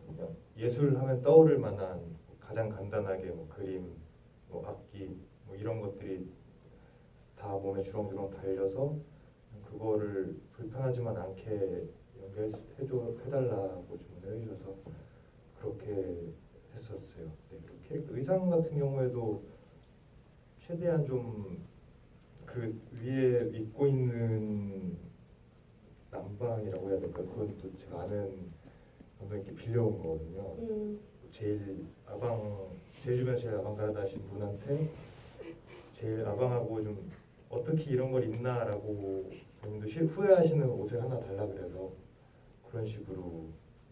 그냥 예술하면 떠오를 만한 가장 간단하게 뭐 그림, 뭐 악기 뭐 이런 것들이 다 몸에 주렁주렁 달려서 그거를 불편하지만 않게 연결해달라고 주문을 해주셔서 그렇게 했었어요. 네, 캐릭터 의상 같은 경우에도 최대한 좀 그 위에 입고 있는 남방이라고 해야 될까? 그건 또 제가 아는 감독님께 빌려온 거거든요. 제 주변 제일 아방가르드하신 분한테 제일 아방하고 좀 어떻게 이런 걸 입나라고 본인도 후회하시는 옷을 하나 달라 그래서 그런 식으로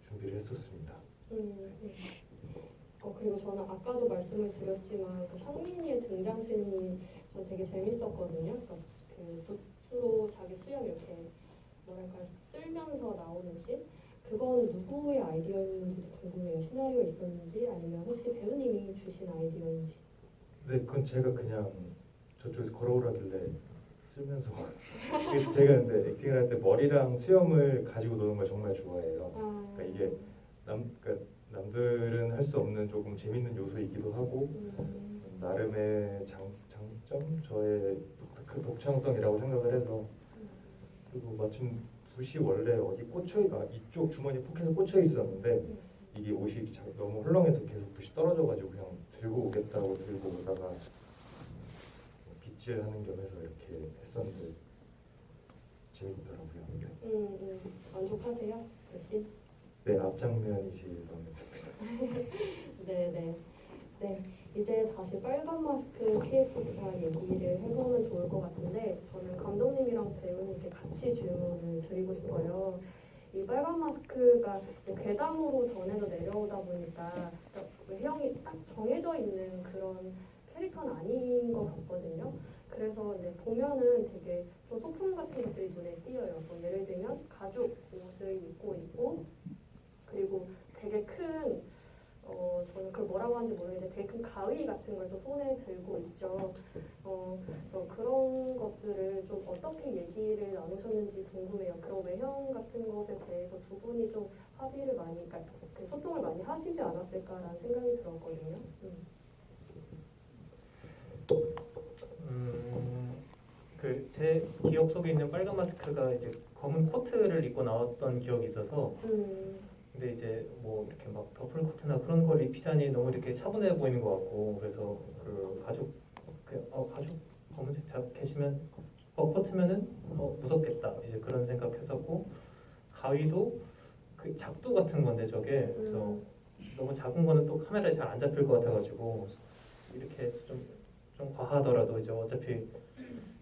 준비를 했었습니다. 그리고 저는 아까도 말씀을 드렸지만 그 상민이의 등장씬이 전 되게 재밌었거든요. 그러니까 그 붓으로 자기 수염 이렇게 뭐랄까 쓸면서 나오는 씬. 그거는 누구의 아이디어였는지도 궁금해요. 시나리오에 있었는지 아니면 혹시 배우님이 주신 아이디어인지. 네, 그건 제가 그냥 저쪽에서 걸어오라길래 쓰면서 제가 근데 액팅을 할 때 머리랑 수염을 가지고 노는 걸 정말 좋아해요. 그러니까 이게 남들은 할 수 없는 조금 재밌는 요소이기도 하고 나름의 장점, 저의 그 독창성이라고 생각을 해서 그리고 마침 붓이 원래 어디 꽂혀있가 이쪽 주머니 포켓에 꽂혀 있었는데 이게 옷이 너무 헐렁해서 계속 붓이 떨어져가지고 그냥 들고 오겠다고 들고 오다가 빗질하는 겸해서 이렇게 했었는데 재밌더라고요. 네. 만족하세요? 역시? 네, 앞장면이시 너무 네네. 네, 이제 다시 빨간 마스크 KF4 얘기를 해보면 좋을 것 같은데 저는 감독님이랑 배우님께 같이 질문을 드리고 싶어요. 이 빨간 마스크가 이제 괴담으로 전해져 내려오다 보니까 외형이 딱 정해져 있는 그런 캐릭터는 아닌 것 같거든요. 그래서 이제 보면은 되게 좀 소품 같은 것들이 눈에 띄어요. 뭐 예를 들면 가죽 옷을 입고 있고 그리고 되게 큰 저는 그걸 뭐라고 하는지 모르겠는데 되게 큰 가위 같은 걸 또 손에 들고 있죠. 그래서 그런 것들을 좀 어떻게 얘기를 나누셨는지 궁금해요. 그런 외형 같은 것에 대해서 두 분이 좀 합의를 많이, 그러니까 그 소통을 많이 하시지 않았을까라는 생각이 들었거든요. 그 제 기억 속에 있는 빨간 마스크가 이제 검은 코트를 입고 나왔던 기억이 있어서 근데 이제 뭐 이렇게 막 더플 코트나 그런 걸 입히자니 너무 이렇게 차분해 보이는 것 같고 그래서 그 가죽 가죽 검은색 자켓이면 코트면은 무섭겠다 이제 그런 생각했었고 가위도 그 작두 같은 건데 저게 그래서 너무 작은 거는 또 카메라에 잘 안 잡힐 것 같아가지고 이렇게 해서 좀 과하더라도 이제 어차피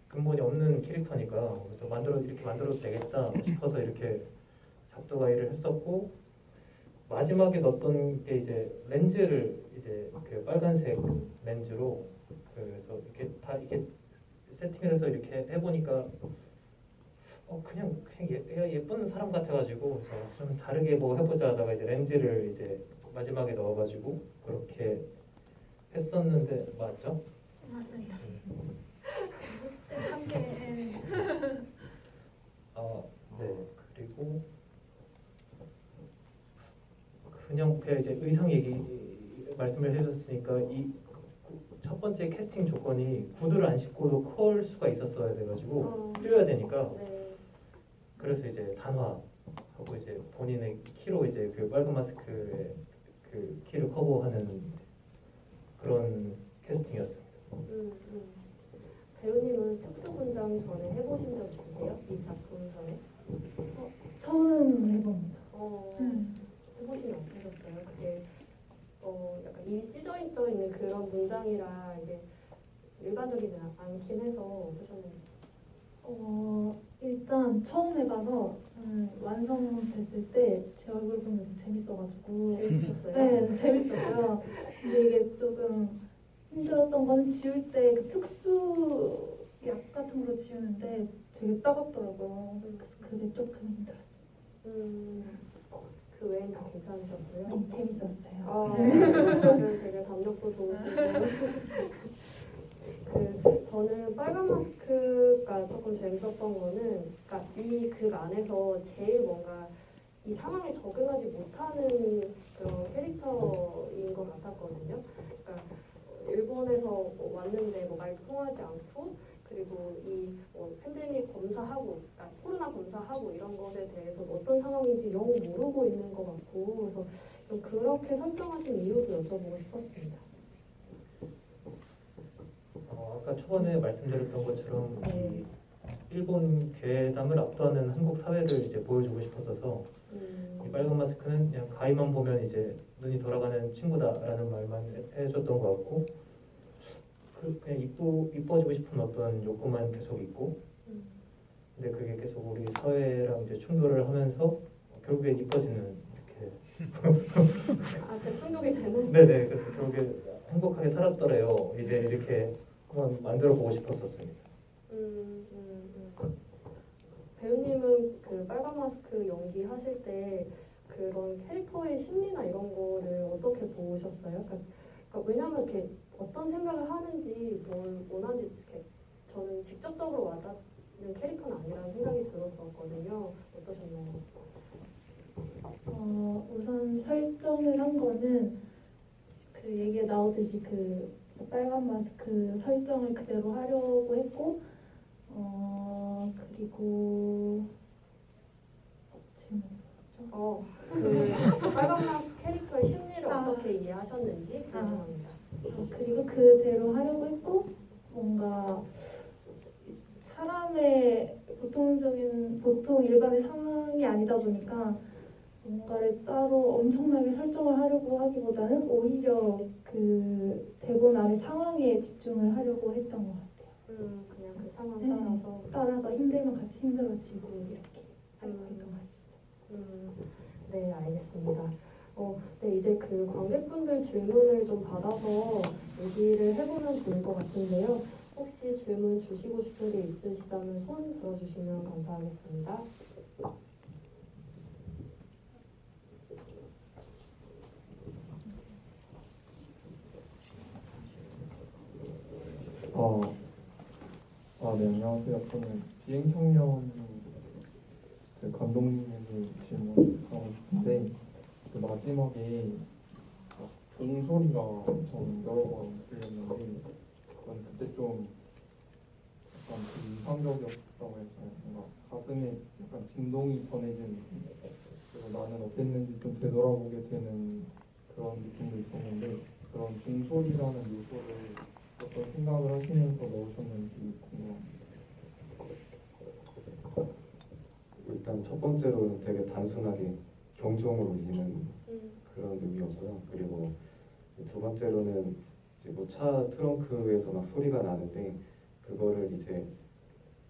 근본이 없는 캐릭터니까 그래서 이렇게 만들어도 되겠다 싶어서 이렇게 작두 가위를 했었고 마지막에 넣었던 게 이제 렌즈를 이제 그 빨간색 렌즈로 그래서 이렇게 다 이렇게 세팅을 해서 이렇게 해보니까 그냥 예쁜 사람 같아가지고 그래서 좀 다르게 뭐 해보자 하다가 이제 렌즈를 이제 마지막에 넣어가지고 그렇게 했었는데 맞죠? 맞습니다. 함께 네. 그리고 그냥 이제 의상 얘기 말씀을 해주셨으니까 이 첫 번째 캐스팅 조건이 구두를 안 신고도 클 수가 있었어야 돼가지고 뛰어야 되니까 네. 그래서 이제 단화하고 이제 본인의 키로 이제 그 빨간 마스크의 그 키를 커버하는 그런 캐스팅이었습니다. 배우님은 특수 분장 전에 해보신 적 있으세요? 이 작품 전에? 처음 해봅니다. 해보시면 어떠셨어요? 그게 약간 입이 찢어 있는 그런 문장이라 이게 일반적이지 않긴 해서 어떠셨는지. 일단 처음 해봐서 저는 완성됐을 때 제 얼굴 보면 좀 재밌어가지고 재밌으셨어요? 네, 재밌었어요. 근데 이게 조금 힘들었던 거는 지울 때 그 특수 약 같은 거 지우는데 되게 따갑더라고요. 그래서 그게 조금 힘들었어요. 그 외엔 다 괜찮으셨고요. 재밌었어요. 다들 되게 담력도 좋으시고. 저는 빨간 마스크가 조금 재밌었던 거는, 그러니까 이 극 안에서 제일 뭔가 이 상황에 적응하지 못하는 그런 캐릭터인 것 같았거든요. 그러니까 일본에서 왔는데 말도 통하지 않고 그리고 이 팬데믹 검사하고 그러니까 코로나 검사하고 이런 것에 대해서 어떤 상황인지 영 모르고 있는 것 같고 그래서 좀 그렇게 설정하신 이유도 여쭤보고 싶었습니다. 아까 초반에 말씀드렸던 것처럼 네. 이 일본 괴담을 압도하는 한국 사회를 이제 보여주고 싶었어서 이 빨간 마스크는 그냥 가위만 보면 이제 눈이 돌아가는 친구다라는 말만 해줬던 것 같고 그냥 이뻐지고 싶은 어떤 욕구만 계속 있고 근데 그게 계속 우리 사회랑 이제 충돌을 하면서 결국에 이뻐지는 이렇게 그 충족이 되는? 네네 그래서 결국에 행복하게 살았더래요 이제 이렇게 한번 만들어 보고 싶었었습니다. 배우님은 그 빨간 마스크 연기 하실 때 그런 캐릭터의 심리나 이런 거를 어떻게 보셨어요? 그러니까 왜냐하면 이렇게 어떤 생각을 하는지 뭘 원하는지 이렇게 저는 직접적으로 와닿는 캐릭터는 아니라는 생각이 들었었거든요. 어떠셨나요? 우선 설정을 한 거는 그 얘기에 나오듯이 그 빨간 마스크 설정을 그대로 하려고 했고 그리고 그 빨간 마스크 캐릭터의 심리를 어떻게 이해하셨는지 궁금합니다. 그리고 그대로 하려고 했고 뭔가 사람의 보통 일반의 상황이 아니다 보니까 뭔가를 따로 엄청나게 설정을 하려고 하기보다는 오히려 그 대본 안의 상황에 집중을 하려고 했던 것 같아요. 그냥 그 상황 네. 따라서 힘들면 같이 힘들어지고 이렇게 하려고 했던 것 같습니다. 네, 알겠습니다. 네, 이제 그 관객분들 질문을 좀 받아서 얘기를 해보면 좋을 것 같은데요. 혹시 질문 주시고 싶은 게 있으시다면 손 들어주시면 감사하겠습니다. 네, 안녕하세요. 저는 비행청년 그 감독님에게 질문하고 싶은데 그 마지막에 종소리가 전 여러 번 들렸는데 저는 그때 좀 약간 그 인상적이었다고 할까요? 뭔가 가슴에 약간 진동이 전해지는 느낌. 그래서 나는 어땠는지 좀 되돌아보게 되는 그런 느낌도 있었는데 그런 종소리라는 요소를 어떤 생각을 하시면서 넣으셨는지 궁금합니다. 일단 첫 번째로는 되게 단순하게 경종을 울리는 그런 의미였고요. 그리고 두 번째로는 이제 뭐 차 트렁크에서 막 소리가 나는데 그거를 이제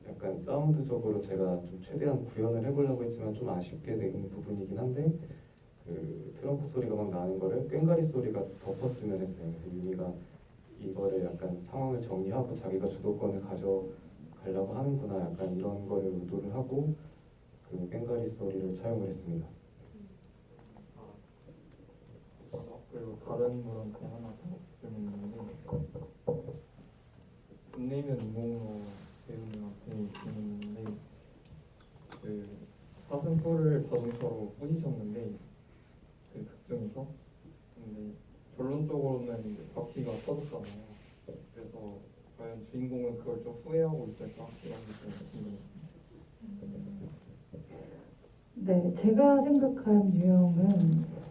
약간 사운드적으로 제가 좀 최대한 구현을 해보려고 했지만 좀 아쉽게 된 부분이긴 한데 그 트렁크 소리가 막 나는 거를 꽹과리 소리가 덮었으면 했어요. 그래서 유미가 이거를 약간 상황을 정리하고 자기가 주도권을 가져가려고 하는구나 약간 이런 거를 의도를 하고 그 꽹과리 소리를 차용을 했습니다. 그리고 다른 분한테 하나 더 질문인데 김내면 이몽로 배우님한테 질문인데 그 사슴뿔을 자동차로 뿌리셨는데 그 극중에서 근데 결론적으로는 이제 바퀴가 터졌잖아요. 그래서 과연 주인공은 그걸 좀 후회하고 있을까 이런 게 좀 궁금해요. 네, 제가 생각한 유형은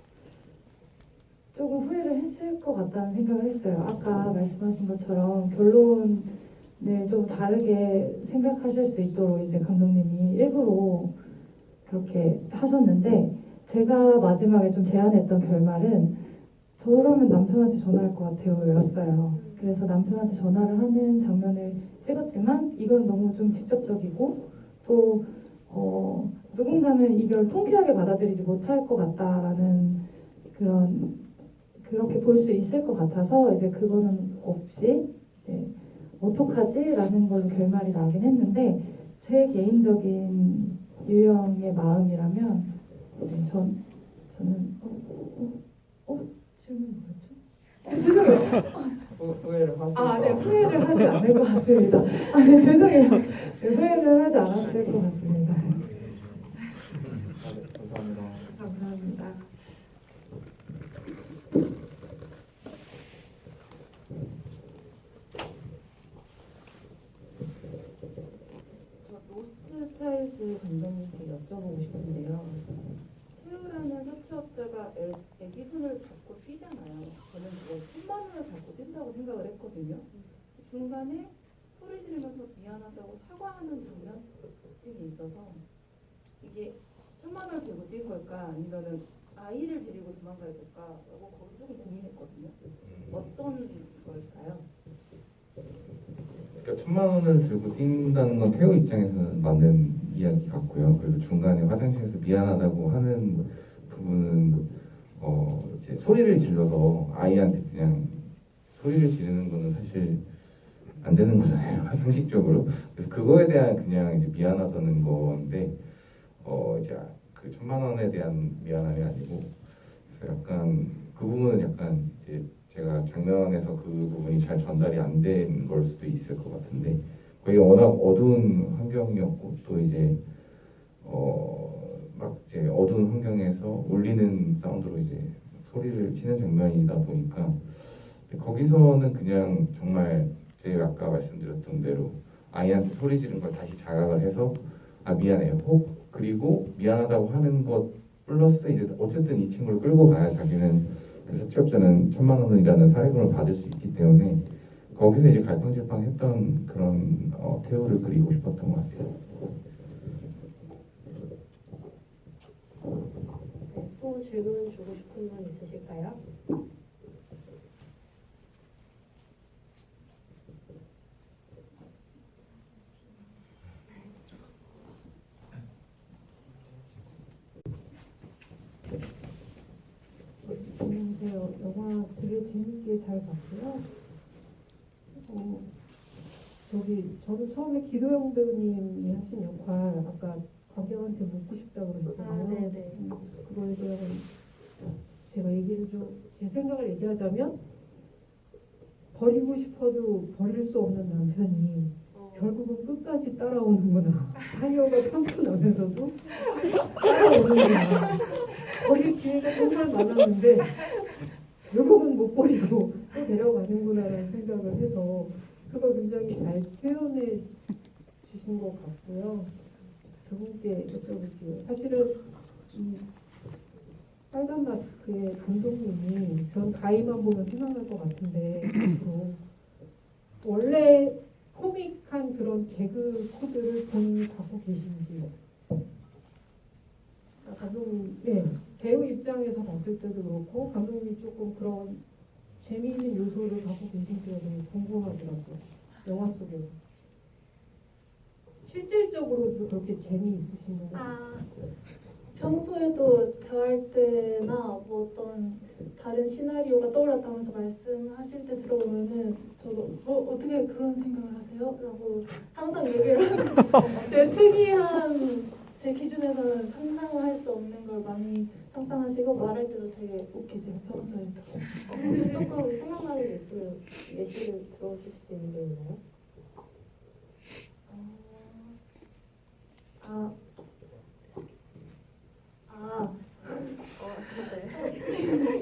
조금 후회를 했을 것 같다는 생각을 했어요. 아까 말씀하신 것처럼 결론을 좀 다르게 생각하실 수 있도록 이제 감독님이 일부러 그렇게 하셨는데 제가 마지막에 좀 제안했던 결말은 저러면 남편한테 전화할 것 같아요 였어요. 그래서 남편한테 전화를 하는 장면을 찍었지만 이건 너무 좀 직접적이고 또 누군가는 이걸 통쾌하게 받아들이지 못할 것 같다라는 그렇게 볼 수 있을 것 같아서 이제 그거는 없이 이제 어떡하지라는 걸로 결말이 나긴 했는데 제 개인적인 유형의 마음이라면 네, 저는 질문 뭐였죠? 죄송해요. 후회를 하실 네, 후회를 하지 않을 것 같습니다. 네, 죄송해요. 네, 후회를 하지 않았을 것 같습니다. 네, 감사합니다. 감사합니다. 로스트 차일드 감독님께 여쭤보고 싶은데요. 태우라는 사채업자가 애기 손을 잡고 뛰잖아요. 저는 그걸 10만 원을 잡고 뛴다고 생각을 했거든요. 중간에 소리 지르면서 미안하다고 사과하는 장면이 있어서 이게 1000만 원을 들고 뛴 걸까 아니면은 아이를 데리고 도망가야 될까라고 거기 조금 고민했거든요. 어떤 걸까요? 그러니까 1000만 원을 들고 뛴다는 건 태우 입장에서는 맞는 이야기 같고요. 그리고 중간에 화장실에서 미안하다고 하는 부분은 이제 소리를 질러서 아이한테 그냥 소리를 지르는 거는 사실 안 되는 거잖아요. 상식적으로. 그래서 그거에 대한 그냥 이제 미안하다는 건데 이제 그 1000만 원에 대한 미안함이 아니고 그래서 약간 그 부분은 약간 이제 제가 장면에서 그 부분이 잘 전달이 안 된 걸 수도 있을 것 같은데 거기 워낙 어두운 환경이었고 또 이제 막 이제 어두운 환경에서 울리는 사운드로 이제 소리를 치는 장면이다 보니까 거기서는 그냥 정말 제가 아까 말씀드렸던 대로 아이한테 소리 지른 걸 다시 자각을 해서 미안해요. 그리고 미안하다고 하는 것 플러스 이제 어쨌든 이 친구를 끌고 가야 자기는 사채업자는 1000만 원이라는 사례금을 받을 수 있기 때문에 거기서 이제 갈팡질팡했던 그런 태우를 그리고 싶었던 것 같아요. 또 질문 주고 싶은 분 있으실까요? 안녕하세요. 영화 되게 재밌게 잘 봤고요. 저는 처음에 기도영 배우님이 하신 역할 아까 관객한테 묻고 싶다고 그랬잖아요. 네네. 그거에 대한 제가 제 생각을 얘기하자면 버리고 싶어도 버릴 수 없는 남편이 결국은 끝까지 따라오는구나. 타이어가 펑크 나면서도 따라오는구나. 버릴 기회가 정말 많았는데 결국은 못 버리고 또 데려가는구나라는 생각을 해서 그걸 굉장히 잘 표현해 주신 것 같고요. 두 분께 여쭤볼게요. 사실은 이 빨간 마스크의 감독님이 전 가이만 보면 생각날 것 같은데 앞으로 원래 코믹한 그런 개그 코드를 본인이 갖고 계신지 감독님, 배우 입장에서 봤을 때도 그렇고 감독님이 조금 그런 재미있는 요소를 갖고 계신지가 되게 궁금하더라고요. 영화 속에서 실질적으로도 그렇게 재미있으신가요? 평소에도 대화할 때나 뭐 어떤 다른 시나리오가 떠올랐다면서 말씀하실 때 들어보면은 저도 어떻게 그런 생각을 하세요? 라고 항상 얘기를 하는데 되게 특이한 제 기준에서는 상상을 할 수 없는 걸 많이 상상하시고 말할 때도 되게 웃기세요. 평소에도. 조금 생각나는 게 있으면 예시를 들어주실 수 있는 게 있나요? 네.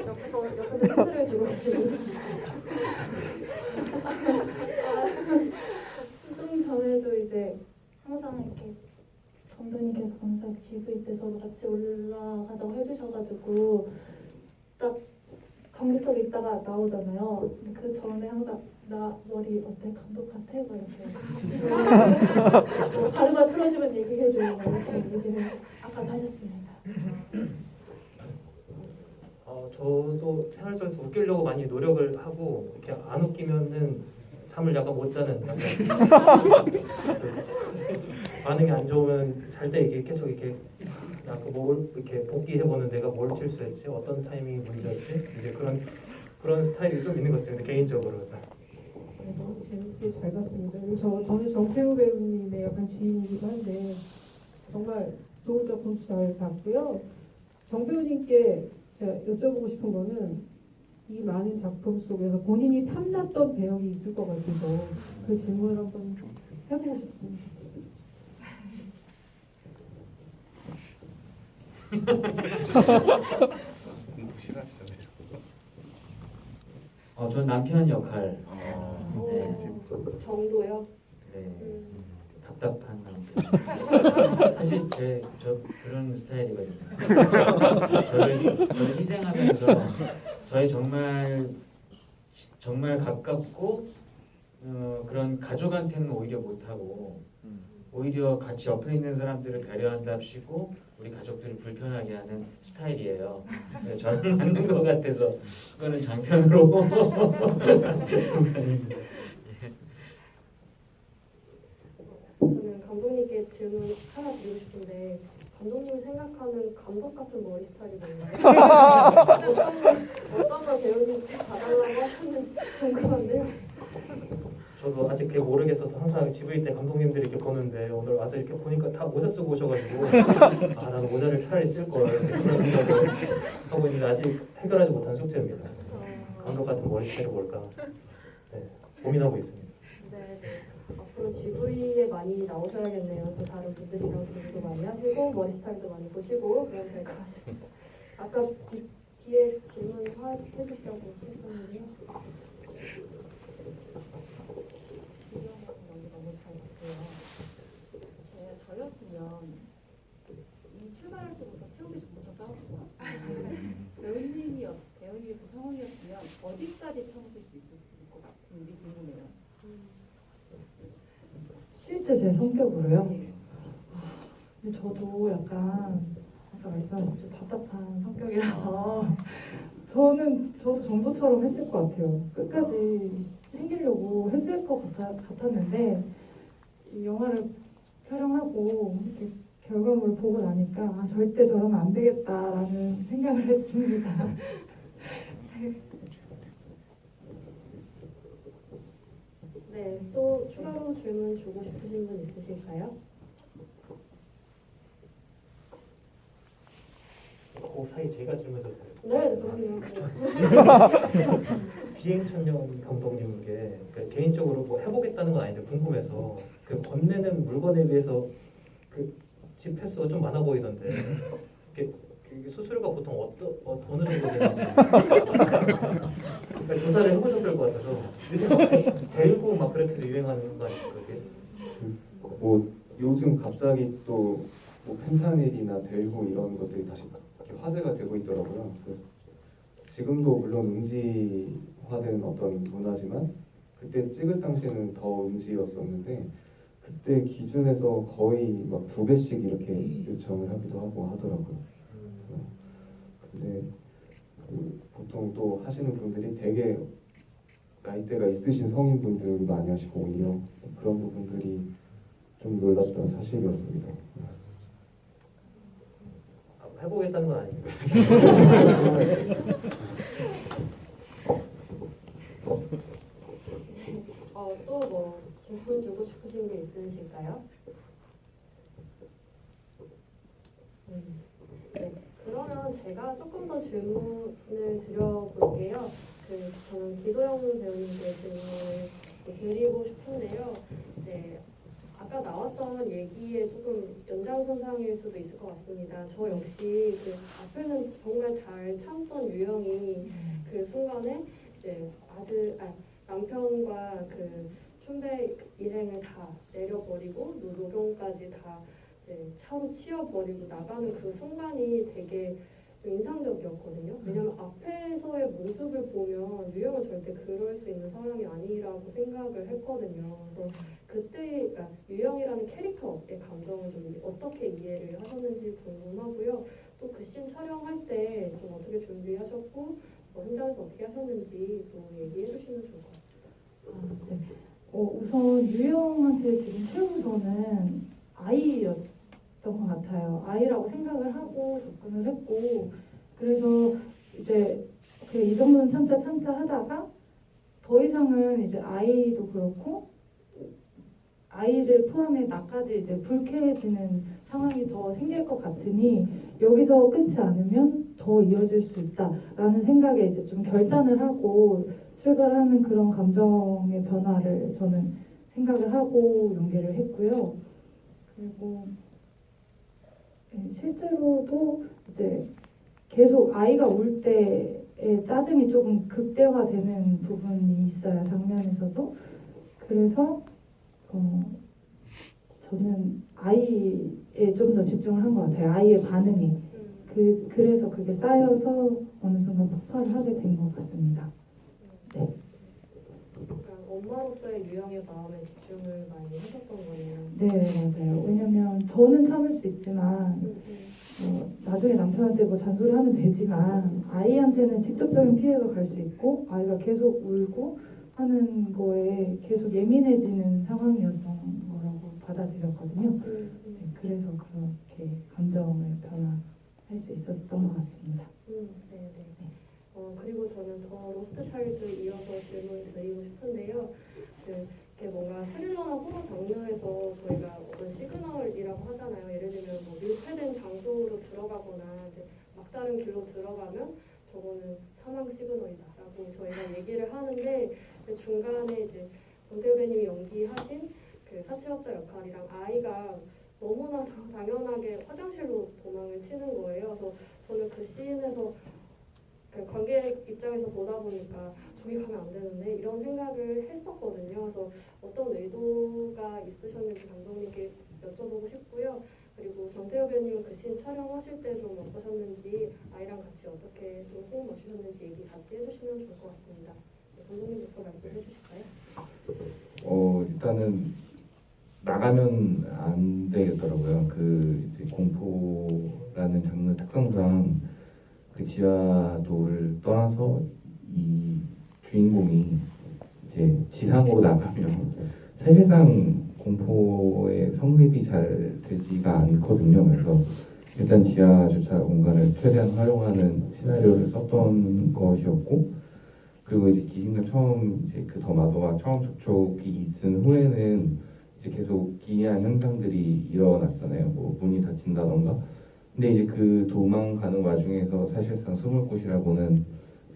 옆에서 힌트를 주고 계시는 좀 전에도 이제 항상 이렇게 감독님께서 항상 GV 때 저도 같이 올라가자고 해주셔가지고 딱 관객석에 있다가 나오잖아요. 근데 그 전에 항상 나 머리 어때? 감독 같아? 막 이렇게 가르마 틀어주면 얘기해줘. 이렇게 얘기를 아까 하셨습니다. 저도 생활 속에서 웃기려고 많이 노력을 하고 이렇게 안 웃기면은 잠을 약간 못 자는 반응이 안 좋으면 잘 때 이게 계속 이렇게 약간 뭘 이렇게 복기해 보는 내가 뭘 실수했지 어떤 타이밍이 문제였지 이제 그런 스타일이 좀 있는 것 같습니다 개인적으로. 너무 재밌게 잘 봤습니다. 저는 정태우 배우님의 약간 지인이기도 한데 정말 좋은 작품 잘 봤고요. 정 배우님께 제가 여쭤보고 싶은 거는 이 많은 작품 속에서 본인이 탐났던 배역이 있을 것 같아서 그 질문을 한번 해보고 싶습니다. 전 남편 역할. 네. 정도요? 네. 답답한 남편. 사실 저 그런 스타일이거든요. 저를 희생하면서 저의 정말 가깝고 그런 가족한테는 오히려 못하고 오히려 같이 옆에 있는 사람들을 배려한답시고 우리 가족들을 불편하게 하는 스타일이에요. 저는 맞는 것 같아서 그거는 장편으로 저는 감독님께 질문 하나 드리고 싶은데 감독님이 생각하는 감독 같은 머리 스타일이 뭐예요? 어떤 걸 배우님께 봐달라고 하셨는지 궁금한데요. 저도 아직 그게 모르겠어서 항상 GV 때 감독님들이 이렇게 보는데 오늘 와서 이렇게 보니까 다 모자 쓰고 오셔가지고 나는 모자를 차라리 쓸 걸 그런 생각을 하고 있는데 아직 해결하지 못한 숙제입니다. 그래서 감독 같은 머리 스타일이 뭘까 고민하고 있습니다. 네. 앞으로 GV에 많이 나오셔야겠네요. 또 다른 분들이랑 교류도 많이 하시고 머리 스타일도 많이 보시고 그러면 될 것 같습니다. 아까 뒤에 질문 해주시라고 했었는데요. 너무 잘 봤고요. 저였으면 이 출발할 때부터 태우기 전부터 싸웠을 것 같아요. 배우님이 그 상황이었으면 어디까지 참으실 수 있을 것 같은지 궁금해요. 실제 제 성격으로요? 근데 저도 약간 아까 말씀하신 좀 답답한 성격이라서 저도 정도처럼 했을 것 같아요. 끝까지 챙기려고 했을 것 같았는데 이 영화를 촬영하고 이렇게 결과물을 보고 나니까 아, 절대 저러면 안 되겠다라는 생각을 했습니다. 네, 또 추가로 질문 주고 싶으신 분 있으실까요? 그 사이 제가 질문해도 돼요? 네, 그럼요. 비행천년 감독님께 그 개인적으로 뭐 해보겠다는 건 아닌데 궁금해서 그 건네는 물건에 비해서 그 집 횟수가 좀 많아 보이던데 이게 수수료가 보통 어느 정도 되는지 그러니까 조사를 해보셨을 것 같아서 요즘 막 대일고 막 그렇게 유행하는 거 아닙니까 그게? 뭐 요즘 갑자기 또 뭐 펜타닐이나 델고 이런 것들이 다시 이렇게 화제가 되고 있더라고요. 그래서 지금도 물론 음지화된 어떤 문화지만 그때 찍을 당시에는 더 음지였었는데 그때 기준에서 거의 막 2배씩 이렇게 요청을 하기도 하고 하더라고요. 그래서 근데 그 보통 또 하시는 분들이 되게 나이대가 있으신 성인분들이 많이 하시고 오히려 그런 부분들이 좀 놀랐던 사실이었습니다. 해보겠다는 건 아닙니다. 또 뭐 질문 주고 싶으신 게 있으실까요? 네, 그러면 제가 조금 더 질문을 드려볼게요. 저는 기도영 배우님께 질문을 드리고 싶은데요. 이제 아까 나왔던 얘기에 조금 연장선상일 수도 있을 것 같습니다. 저 역시 그 앞에는 정말 잘 참던 유영이 그 순간에 이제 남편과 그 춘배 일행을 다 내려버리고 노경까지 다 이제 차로 치워버리고 나가는 그 순간이 되게 좀 인상적이었거든요. 왜냐면 앞에서의 모습을 보면 유영은 절대 그럴 수 있는 사람이 아니라고 생각을 했거든요. 그래서 그때 그러니까 유영이라는 캐릭터의 감정을 좀 어떻게 이해를 하셨는지 궁금하고요. 또 그 씬 촬영할 때 좀 어떻게 준비하셨고 현장에서 어떻게 하셨는지 또 얘기해 주시면 좋을 것 같습니다. 네. 우선 유영한테 지금 최우선은 아이였던 것 같아요. 아이라고 생각을 하고 접근을 했고 그래서 이제 그래, 이 정도는 참자 하다가 더 이상은 이제 아이도 그렇고 아이를 포함해 나까지 이제 불쾌해지는 상황이 더 생길 것 같으니 여기서 끊지 않으면 더 이어질 수 있다라는 생각에 이제 좀 결단을 하고 출발하는 그런 감정의 변화를 저는 생각을 하고 연기를 했고요. 그리고 실제로도 이제 계속 아이가 울 때의 짜증이 조금 극대화되는 부분이 있어요. 장면에서도. 그래서 저는 아이에 좀 더 집중을 한 것 같아요. 아이의 반응에. 그래서 그게 쌓여서 어느 순간 폭발을 하게 된 것 같습니다. 네. 그러니까 엄마로서의 유영의 마음에 집중을 많이 하셨던 거예요. 네, 맞아요. 왜냐면 저는 참을 수 있지만 나중에 남편한테 뭐 잔소리하면 되지만 아이한테는 직접적인 피해가 갈 수 있고 아이가 계속 울고 하는 거에 계속 예민해지는 상황이었던 거라고 받아들였거든요. 네, 그래서 그렇게 감정을 변화할 수 있었던 것 같습니다. 네. 그리고 저는 더 로스트 차일드 이어서 질문 드리고 싶은데요. 이렇게 뭔가 스릴러나 호러 장르에서 저희가 어떤 시그널이라고 하잖아요. 예를 들면 뭐 밀폐된 장소로 들어가거나 이제 막다른 길로 들어가면 저거는 사망 시그널이다라고 저희가 얘기를 하는데 중간에 이제 권태우배님이 연기하신 그 사채업자 역할이랑 아이가 너무나도 당연하게 화장실로 도망을 치는 거예요. 그래서 저는 그 씬에서 그 관객 입장에서 보다 보니까 저기 가면 안 되는데 이런 생각을 했었거든요. 그래서 어떤 의도가 있으셨는지 감독님께 여쭤보고 싶고요. 그리고 정태호 배우님은 그 씬 촬영하실 때 좀 어떠셨는지 아이랑 같이 어떻게 좀 호흡 맞추셨는지 얘기 같이 해주시면 좋을 것 같습니다. 네, 감독님부터 말씀해 주실까요? 일단은 나가면 안 되겠더라고요. 그 이제 공포가 지하도라는 장르 특성상 그 지하도를 떠나서 이 주인공이 이제 지상으로 나가면 사실상 공포의 성립이 잘 되지가 않거든요. 그래서 일단 지하 주차 공간을 최대한 활용하는 시나리오를 썼던 것이었고, 그리고 이제 기신과 처음 이제 그 더 마도와 처음 접촉이 있은 후에는 이제 계속 기이한 현상들이 일어났잖아요. 뭐 문이 닫힌다던가. 근데 이제 그 도망가는 와중에서 사실상 숨을 곳이라고는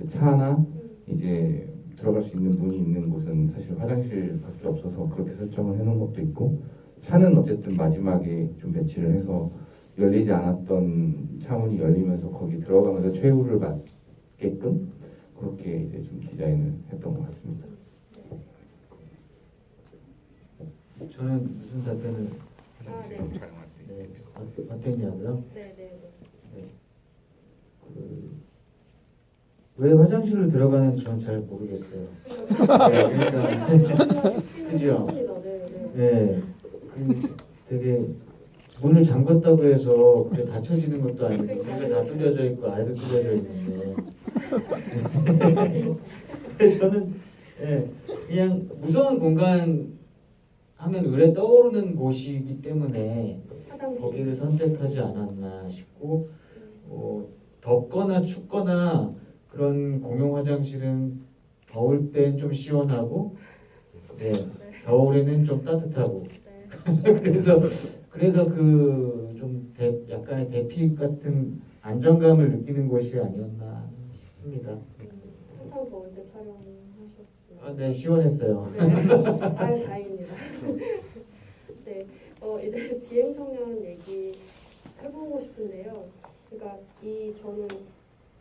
차나 이제 들어갈 수 있는 문이 있는 곳은 사실 화장실밖에 없어서 그렇게 설정을 해놓은 것도 있고, 차는 어쨌든 마지막에 좀 배치를 해서 열리지 않았던 차문이 열리면서 거기 들어가면서 최후를 맞게끔 그렇게 이제 좀 디자인을 했던 것 같습니다. 저는 무슨 답변을 네. 네, 어땠냐고요? 네네네. 왜 화장실로 들어가는지 전 잘 모르겠어요. 네, 그러니까 그죠? 네, 되게 문을 잠궜다고 해서 그게 닫혀지는 것도 아니고 문이 다 뚫려져 있고 아이도 뚫려져 있는데 저는 그냥 무서운 공간 하면 의뢰 떠오르는 곳이기 때문에 거기를 선택하지 않았나 싶고, 덥거나 춥거나 그런 공용 화장실은 더울 땐 좀 시원하고, 겨울에는 좀 따뜻하고, 그래서 그 좀 약간의 대피 같은 안정감을 느끼는 곳이 아니었나 싶습니다. 한참 더울 때 촬영하셨어요. 네, 시원했어요. 네. 다행입니다. 네, 이제 비행청년 얘기 해보고 싶은데요. 그러니까 저는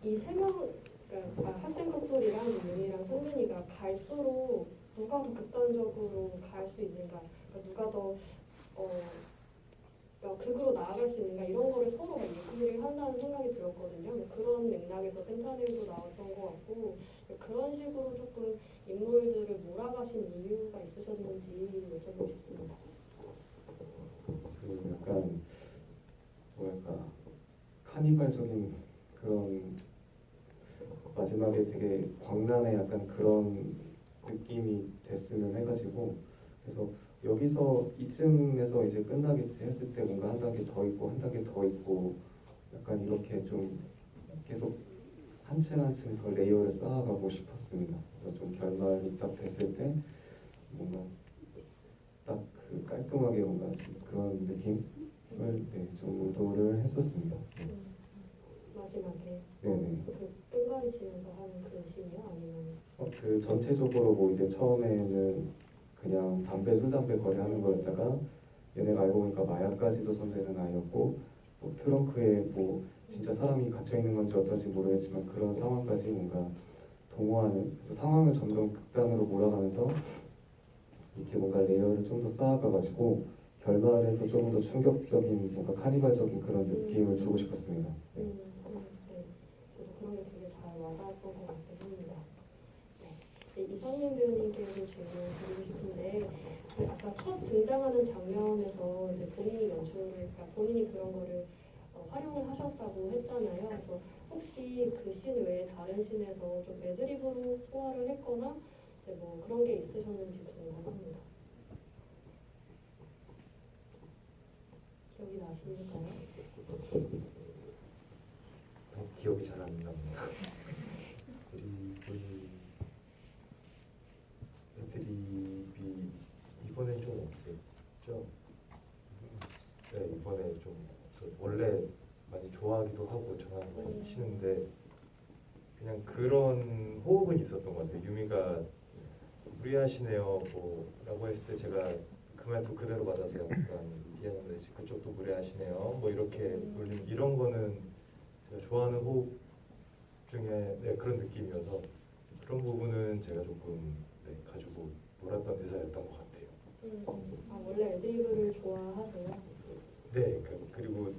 이 세 명, 그러니까 학생 커플이랑 윤이랑 성민이가 갈수록 누가 더 극단적으로 갈 수 있는가, 그러니까 누가 더 극으로 나아갈 수 있는가 이런 거를 서로 얘기를 한다는 생각이 들었거든요. 그런 맥락에서 펜타닐도 나왔던 것 같고, 그런 식으로 조금 인물들을 몰아가신 이유가 있으셨는지 여쭤보고 싶습니다. 그 약간 뭐랄까 카니발적인 그런 마지막에 되게 광란의 약간 그런 느낌이 됐으면 해가지고, 그래서 여기서 이쯤에서 이제 끝나겠지 했을 때 뭔가 한 단계 더 있고 한 단계 더 있고 약간 이렇게 좀 계속 한 층 한 층 더 레이어를 쌓아가고 싶었습니다. 그래서 좀 결말이 딱 됐을 때 뭔가 딱 그 깔끔하게 뭔가 그런 느낌을 좀 의도를 했었습니다. 마지막에 네네. 그 뺑가리치면서 하는 그 씬이요? 아니면 그 전체적으로 뭐 이제 처음에는 그냥 술 담배 거래하는 거였다가 얘네가 알고 보니까 마약까지도 손대는 아이였고, 뭐 트렁크에 뭐 진짜 사람이 갇혀 있는 건지 어떤지 모르겠지만 그런 상황까지 뭔가 동호하는, 그래서 상황을 점점 극단으로 몰아가면서 이렇게 뭔가 레이어를 좀 더 쌓아가가지고 결말에서 조금 더 충격적인 뭔가 카니발적인 그런 느낌을 주고 싶었습니다. 네. 저도 그런 게 되게 잘 와닿았던 것 같긴 합니다. 네, 이상민 배우님께도 질문 드리고 싶은데, 아까 첫 등장하는 장면에서 이제 본인이 그러니까 본인이 그런 거를 활용을 하셨다고 했잖아요. 그래서 혹시 그 씬 외에 다른 씬에서 좀 애드립으로 소화를 했거나 이제 뭐 그런 게 있으셨는지 궁금합니다. 기억이 나십니까요? 기억이 잘 안 납니다. 그리고 애드립이 이번에 좀 없었죠? 네, 이번에 좀 원래 많이 좋아하기도 하고 전화 많이 치는데 그냥 그런 호흡은 있었던 것 같아요. 유미가 무리하시네요 뭐라고 했을 때 제가 그 말도 그대로 받아서 약간 미안한데 그쪽도 무리하시네요 뭐 이렇게 울리는 이런 거는 제가 좋아하는 호흡 중에 그런 느낌이어서 그런 부분은 제가 조금 가지고 놀았던 대사였던 것 같아요. 원래 애드리브를 좋아하세요? 네, 그리고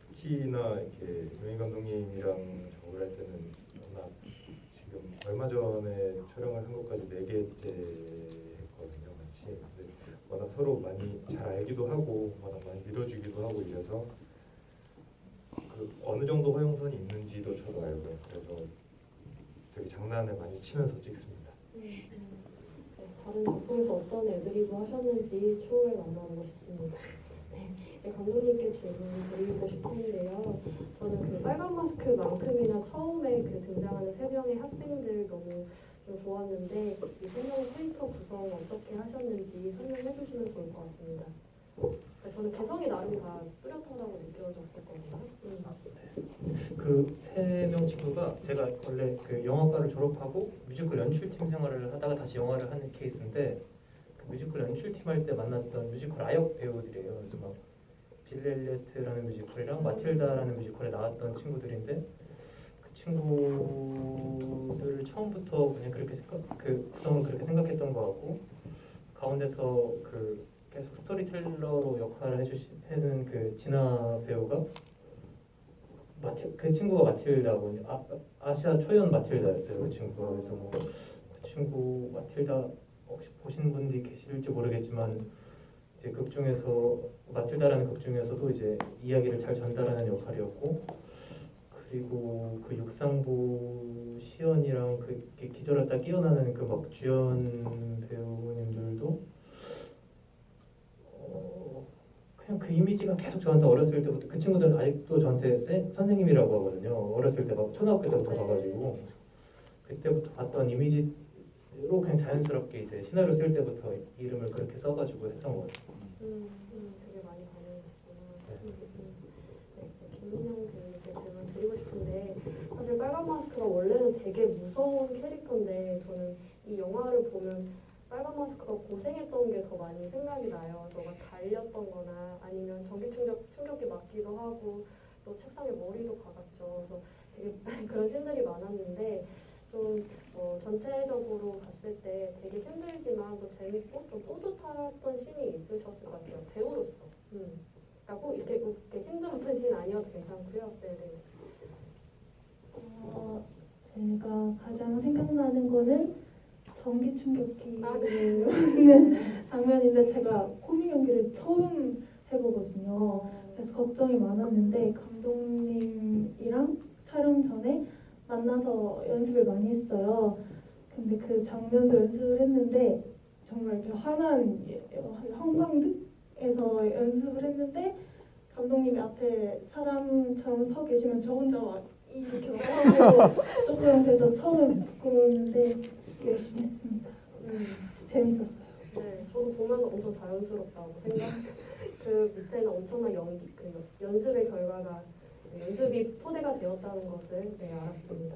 특히나 이렇게 유민 감독님이랑 작업을 할 때는 워낙 지금 얼마 전에 촬영을 한 것까지 4개째 했거든요, 같이. 근데 워낙 서로 많이 잘 알기도 하고 워낙 많이 믿어주기도 하고 이래서 그 어느 정도 허용선이 있는지도 저도 알고요. 그래서 되게 장난을 많이 치면서 찍습니다. 네, 다른 작품에서 어떤 애드리브 하셨는지 추후에 만나보고 싶습니다. 네, 감독님께 질문 드리고 싶은데요. 저는 그 빨간 마스크만큼이나 처음에 그 등장하는 세 명의 학생들 너무 좀 좋았는데 이 세 명의 캐릭터 구성 어떻게 하셨는지 설명해 주시면 좋을 것 같습니다. 저는 개성이 나름 다 뚜렷하다고 느껴졌었거든요. 그 세 명 친구가 제가 원래 그 영화과를 졸업하고 뮤지컬 연출팀 생활을 하다가 다시 영화를 하는 케이스인데 그 뮤지컬 연출팀 할 때 만났던 뮤지컬 아역 배우들이에요. 그래서 막 빌렐레트라는 뮤지컬이랑 마틸다라는 뮤지컬에 나왔던 친구들인데 그 친구들을 처음부터 그냥 그렇게 그 구성을 그렇게 생각했던 것 같고 가운데서 그 계속 스토리텔러로 역할을 해주시는 그 진아 배우가 그 친구가 마틸다고 아시아 초연 마틸다였어요. 그 친구가. 그래서 뭐 그 친구 마틸다 혹시 보신 분들이 계실지 모르겠지만 이제 극 중에서 마틸다라는 극 중에서도 이제 이야기를 잘 전달하는 역할이었고 그리고 그 육상부 시연이랑 그 기절했다 깨어나는 그 막 주연 배우님들도 그냥 그 이미지가 계속 저한테 어렸을 때부터 그 친구들은 아직도 저한테 선생님이라고 하거든요. 어렸을 때 막 초등학교 때부터 봐가지고 그때부터 봤던 이미지로 그냥 자연스럽게 이제 시나리오 쓸 때부터 이름을 그렇게 써가지고 했던 것 같아요. 되게 많이 반영했구나. 네, 이제 김민영 배우님께 질문 드리고 싶은데 사실 빨간 마스크가 원래는 되게 무서운 캐릭터인데 저는 이 영화를 보면 빨간 마스크가 고생했던 게 더 많이 생각이 나요. 너가 달렸던 거나 아니면 전기 충격기 맞기도 하고 또 책상에 머리도 박았죠. 그래서 되게 그런 씬들이 많았는데 좀 전체적으로 봤을 때 되게 힘들지만 또 재밌고 좀 뿌듯했던 씬이 있으셨을 것 같아요. 배우로서. 그러니까 꼭 이렇게 힘들었던 씬 아니어도 괜찮고요. 네네. 제가 가장 생각나는 거는 전기 충격기를 있는 장면인데 제가 코믹 연기를 처음 해보거든요. 그래서 걱정이 많았는데 감독님이랑 촬영 전에 만나서 연습을 많이 했어요. 근데 그 장면도 연습을 했는데 정말 이렇게 환한 형광등에서 연습을 했는데 감독님이 앞에 사람처럼 서 계시면 저 혼자 막 이렇게 막 하고 조금 그래서 처음에 부끄러웠는데 열심히 했습니다. 재밌었어요. 네, 저도 보면서 엄청 자연스럽다고 생각. 그 밑에는 엄청난 연기, 그 연습의 결과가 연습이 토대가 되었다는 것을 알았습니다.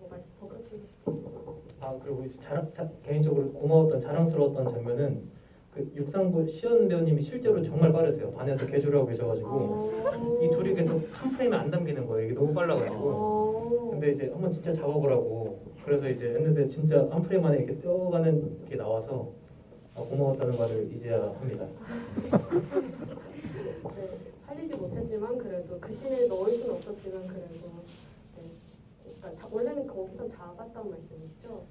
뭐가 더 덧붙이고 싶어요? 그리고 이제 개인적으로 고마웠던 자랑스러웠던 장면은 그 육상부 시연 배우님이 실제로 정말 빠르세요. 반에서 개주를 하고 계셔가지고 이 둘이 계속 한 프레임에 안 담기는 거예요. 이게 너무 빨라가지고. 근데 이제 한번 진짜 잡아보라고. 그래서 이제 했는데 진짜 한 프레임 안에 이렇게 뛰어가는 게 나와서 고마웠다는 말을 이제야 합니다. 네, 살리지 못했지만 그래도 그 씬을 넣을 수는 없었지만 그래도 그러니까 원래는 거기서 작았단 말씀이시죠?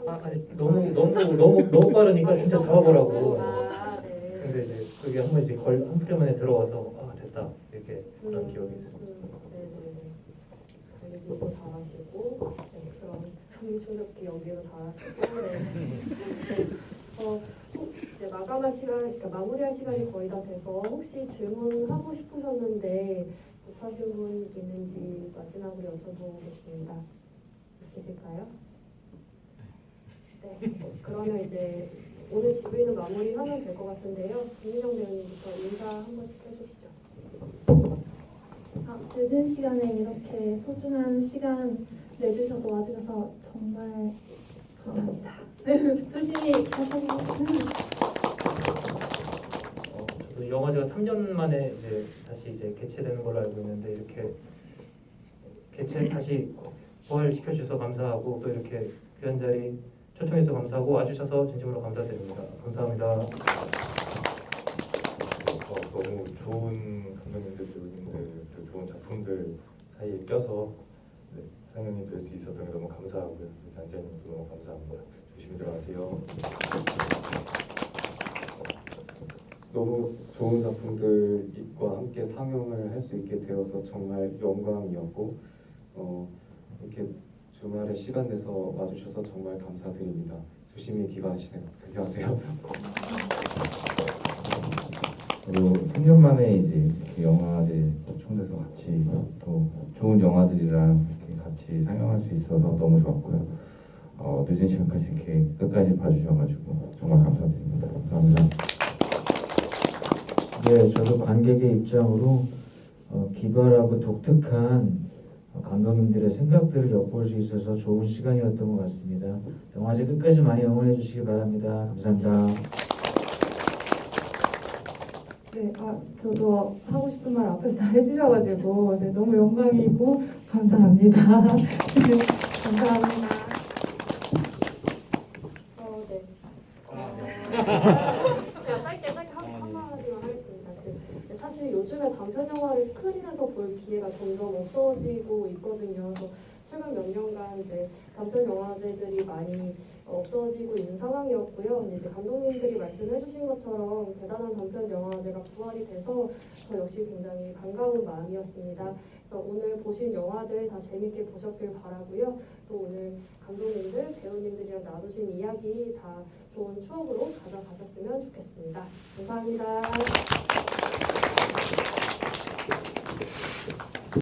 아니 너무 빠르니까 진짜 잡아보라고. 네. 근데 이제 그게 한번 이제 한 프레임 안에 들어와서 됐다 이렇게 그런 기억이 있습니다. 네네네. 연기도 잘하시고, 그런 전기 충격기 연기도 잘하시고, 이제 마감할 시간, 그러니까 마무리할 시간이 거의 다 돼서 혹시 질문하고 싶으셨는데 못하신 분 있는지 마지막으로 여쭤보겠습니다. 있으실까요? 네. 그러면 이제 오늘 지브이는 마무리하면 될 것 같은데요. 김민영 배우님부터 인사 한 번씩 해주시죠. 늦은 시간에 이렇게 소중한 시간 내주셔서 와주셔서 정말 감사합니다. 조심히 가세요. 저도 영화제가 3년 만에 이제 다시 이제 개최되는 걸로 알고 있는데 이렇게 다시 부활시켜 주셔서 감사하고 또 이렇게 귀한 자리 초청해 주셔서 감사하고 와주셔서 진심으로 감사드립니다. 감사합니다. 너무 좋은 감독님들, 배우님들, 좋은 작품들 사이에 껴서 상영이 될 수 있었던 게 너무 감사하고요. 단장님도 너무 감사합니다. 조심히 들어가세요. 너무 좋은 작품들과 함께 상영을 할 수 있게 되어서 정말 영광이었고 이렇게 주말에 시간 내서 와주셔서 정말 감사드립니다. 조심히 귀가하세요. 그리고 3년 만에 이제 이렇게 영화제 초청돼서 같이 또 좋은 영화들이랑 이렇게 같이 상영할 수 있어서 너무 좋았고요. 늦은 시간까지 이렇게 끝까지 봐주셔가지고 정말 감사드립니다. 감사합니다. 네, 저도 관객의 입장으로 기발하고 독특한 감독님들의 생각들을 엿볼 수 있어서 좋은 시간이었던 것 같습니다. 영화제 끝까지 많이 응원해 주시기 바랍니다. 감사합니다. 네, 저도 하고 싶은 말 앞에서 다 해주셔가지고 네, 너무 영광이고 감사합니다. 네, 감사합니다. 네. 제가 짧게 한마디만 하겠습니다. 사실 요즘에 단편 영화를 스크린에서 볼 기회가 점점 없어지고 있거든요. 그래서 최근 몇 년간 이제 단편 영화제들이 많이 없어지고 있는 상황이었고요. 근데 이제 감독님들이 말씀해주신 것처럼 대단한 단편 영화제가 부활이 돼서 저 역시 굉장히 반가운 마음이었습니다. 그래서 오늘 보신 영화들 다 재밌게 보셨길 바라고요. 또 오늘 감독님들, 배우님들이랑 나누신 이야기 다 좋은 추억으로 가져가셨으면 좋겠습니다. 감사합니다.